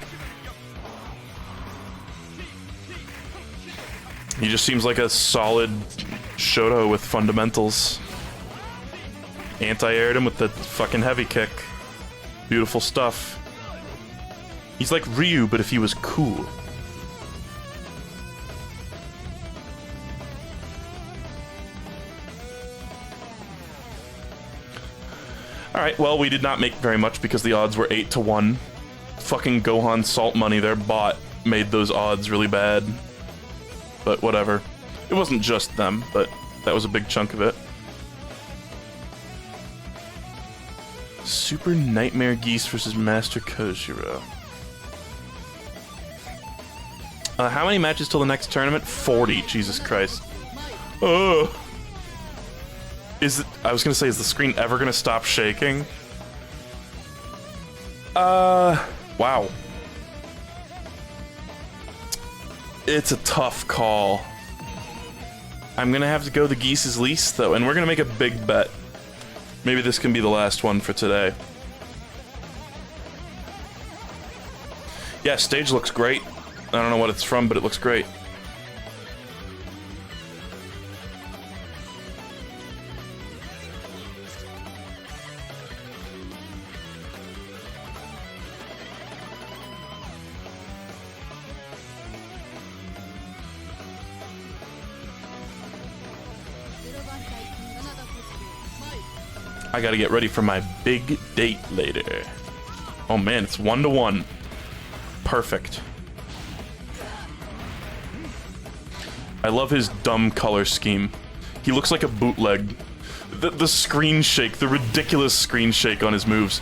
He just seems like a solid Shoto with fundamentals. Anti-aired him with the fucking heavy kick. Beautiful stuff. He's like Ryu, but if he was cool. Alright, well, we did not make very much because the odds were 8 to 1. Fucking Gohan Salt Money, their bot, made those odds really bad. But whatever. It wasn't just them, but that was a big chunk of it. Super Nightmare Geese versus Master Koshiro. How many matches till the next tournament? 40, Jesus Christ. Oh. I was gonna say, is the screen ever gonna stop shaking? Wow. It's a tough call. I'm gonna have to go the Geese's least, though, and we're gonna make a big bet. Maybe this can be the last one for today. Yeah, stage looks great. I don't know what it's from, but it looks great. I gotta get ready for my big date later. Oh man, it's 1-to-1. Perfect. I love his dumb color scheme. He looks like a bootleg. The screen shake, the ridiculous screen shake on his moves.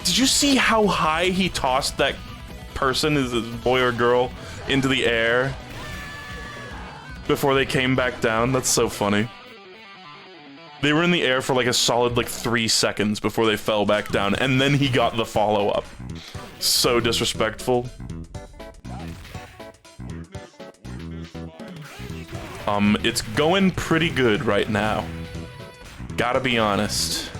Did you see how high he tossed that person, is a boy or girl, into the air before they came back down? That's so funny. They were in the air for like a solid like 3 seconds before they fell back down, and then he got the follow-up. So disrespectful. It's going pretty good right now. Gotta be honest.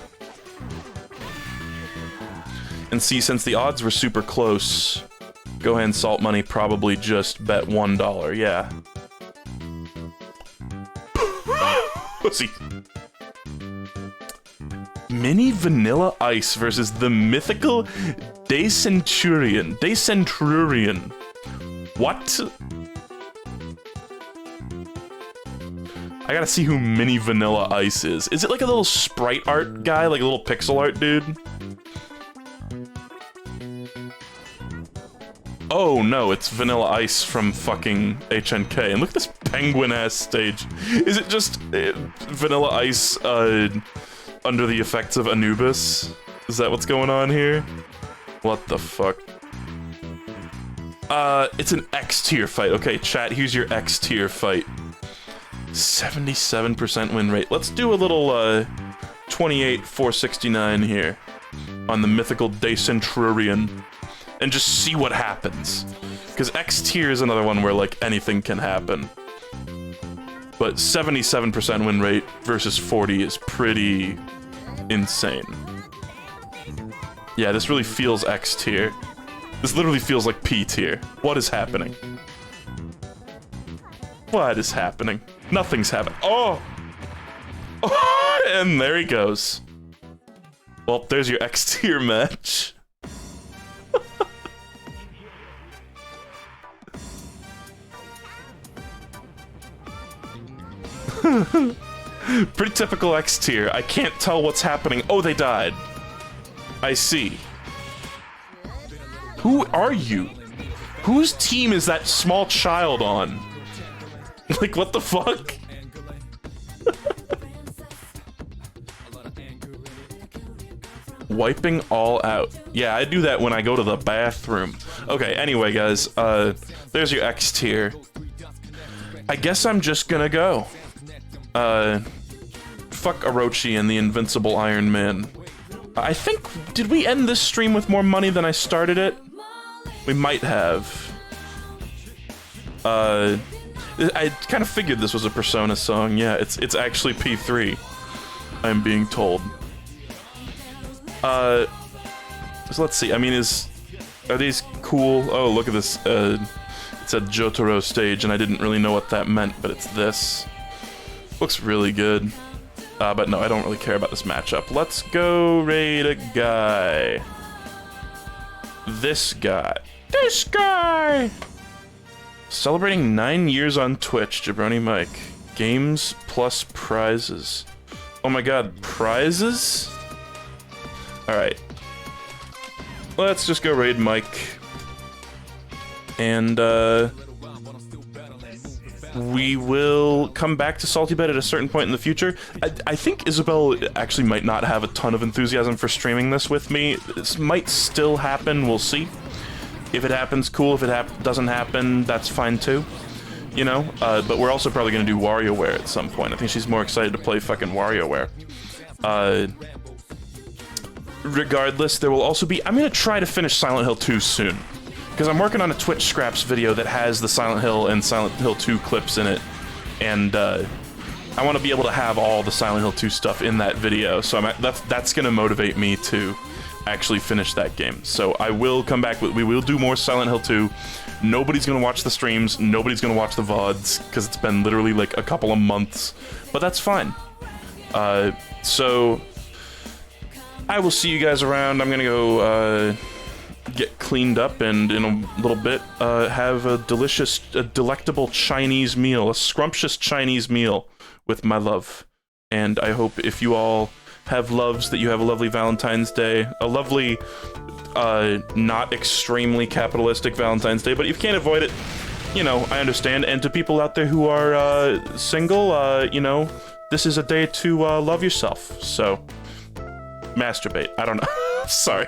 And see, since the odds were super close, Gohan Salt Money probably just bet $1, yeah. Pussy. Mini Vanilla Ice versus the mythical Decenturion. What? I gotta see who Mini Vanilla Ice is. Is it like a little sprite art guy? Like a little pixel art dude? Oh no, it's Vanilla Ice from fucking HNK. And look at this penguin-ass stage. Is it just Vanilla Ice, under the effects of Anubis? Is that what's going on here? What the fuck? It's an X tier fight. Okay, chat, here's your X tier fight. 77% win rate. Let's do a little, 28-469 here on the mythical Decenturion and just see what happens. Because X tier is another one where, like, anything can happen. But 77% win rate versus 40 is pretty insane. Yeah, this really feels X tier. This literally feels like P tier. What is happening? What is happening? Nothing's happening. Oh! Oh! And there he goes. Well, there's your X tier match. Pretty typical X tier. I can't tell what's happening. Oh, they died. I see. Who are you? Whose team is that small child on? Like, what the fuck? Wiping all out. Yeah, I do that when I go to the bathroom. Okay, anyway, guys, there's your X tier. I guess I'm just gonna go. Fuck Orochi and the Invincible Iron Man. I think, did we end this stream with more money than I started it? We might have. I kind of figured this was a Persona song. Yeah, it's actually P3. I'm being told. So let's see. I mean, are these cool? Oh, look at this. It said Jotaro stage, and I didn't really know what that meant, but it's this. Looks really good. But no, I don't really care about this matchup. Let's go raid a guy. This guy. This guy! Celebrating 9 years on Twitch, Jabroni Mike. Games plus prizes. Oh my god, prizes? Alright. Let's just go raid Mike. And, we will come back to SaltyBet at a certain point in the future. I think Isabel actually might not have a ton of enthusiasm for streaming this with me. This might still happen, we'll see. If it happens, cool. If it doesn't happen, that's fine too. You know? But we're also probably gonna do WarioWare at some point. I think she's more excited to play fucking WarioWare. Regardless, there will also be... I'm gonna try to finish Silent Hill 2 soon. Because I'm working on a Twitch Scraps video that has the Silent Hill and Silent Hill 2 clips in it. And, I want to be able to have all the Silent Hill 2 stuff in that video. So that's gonna motivate me to actually finish that game. So I will come back with... We will do more Silent Hill 2. Nobody's gonna watch the streams. Nobody's gonna watch the VODs. Because it's been literally like a couple of months. But that's fine. So... I will see you guys around. I'm gonna go, get cleaned up and in a little bit have a delectable Chinese meal, a scrumptious Chinese meal with my love. And I hope if you all have loves that you have a lovely Valentine's Day, a lovely not extremely capitalistic Valentine's Day, but if you can't avoid it, you know, I understand. And to people out there who are single, you know, this is a day to love yourself. So masturbate. I don't know. Sorry.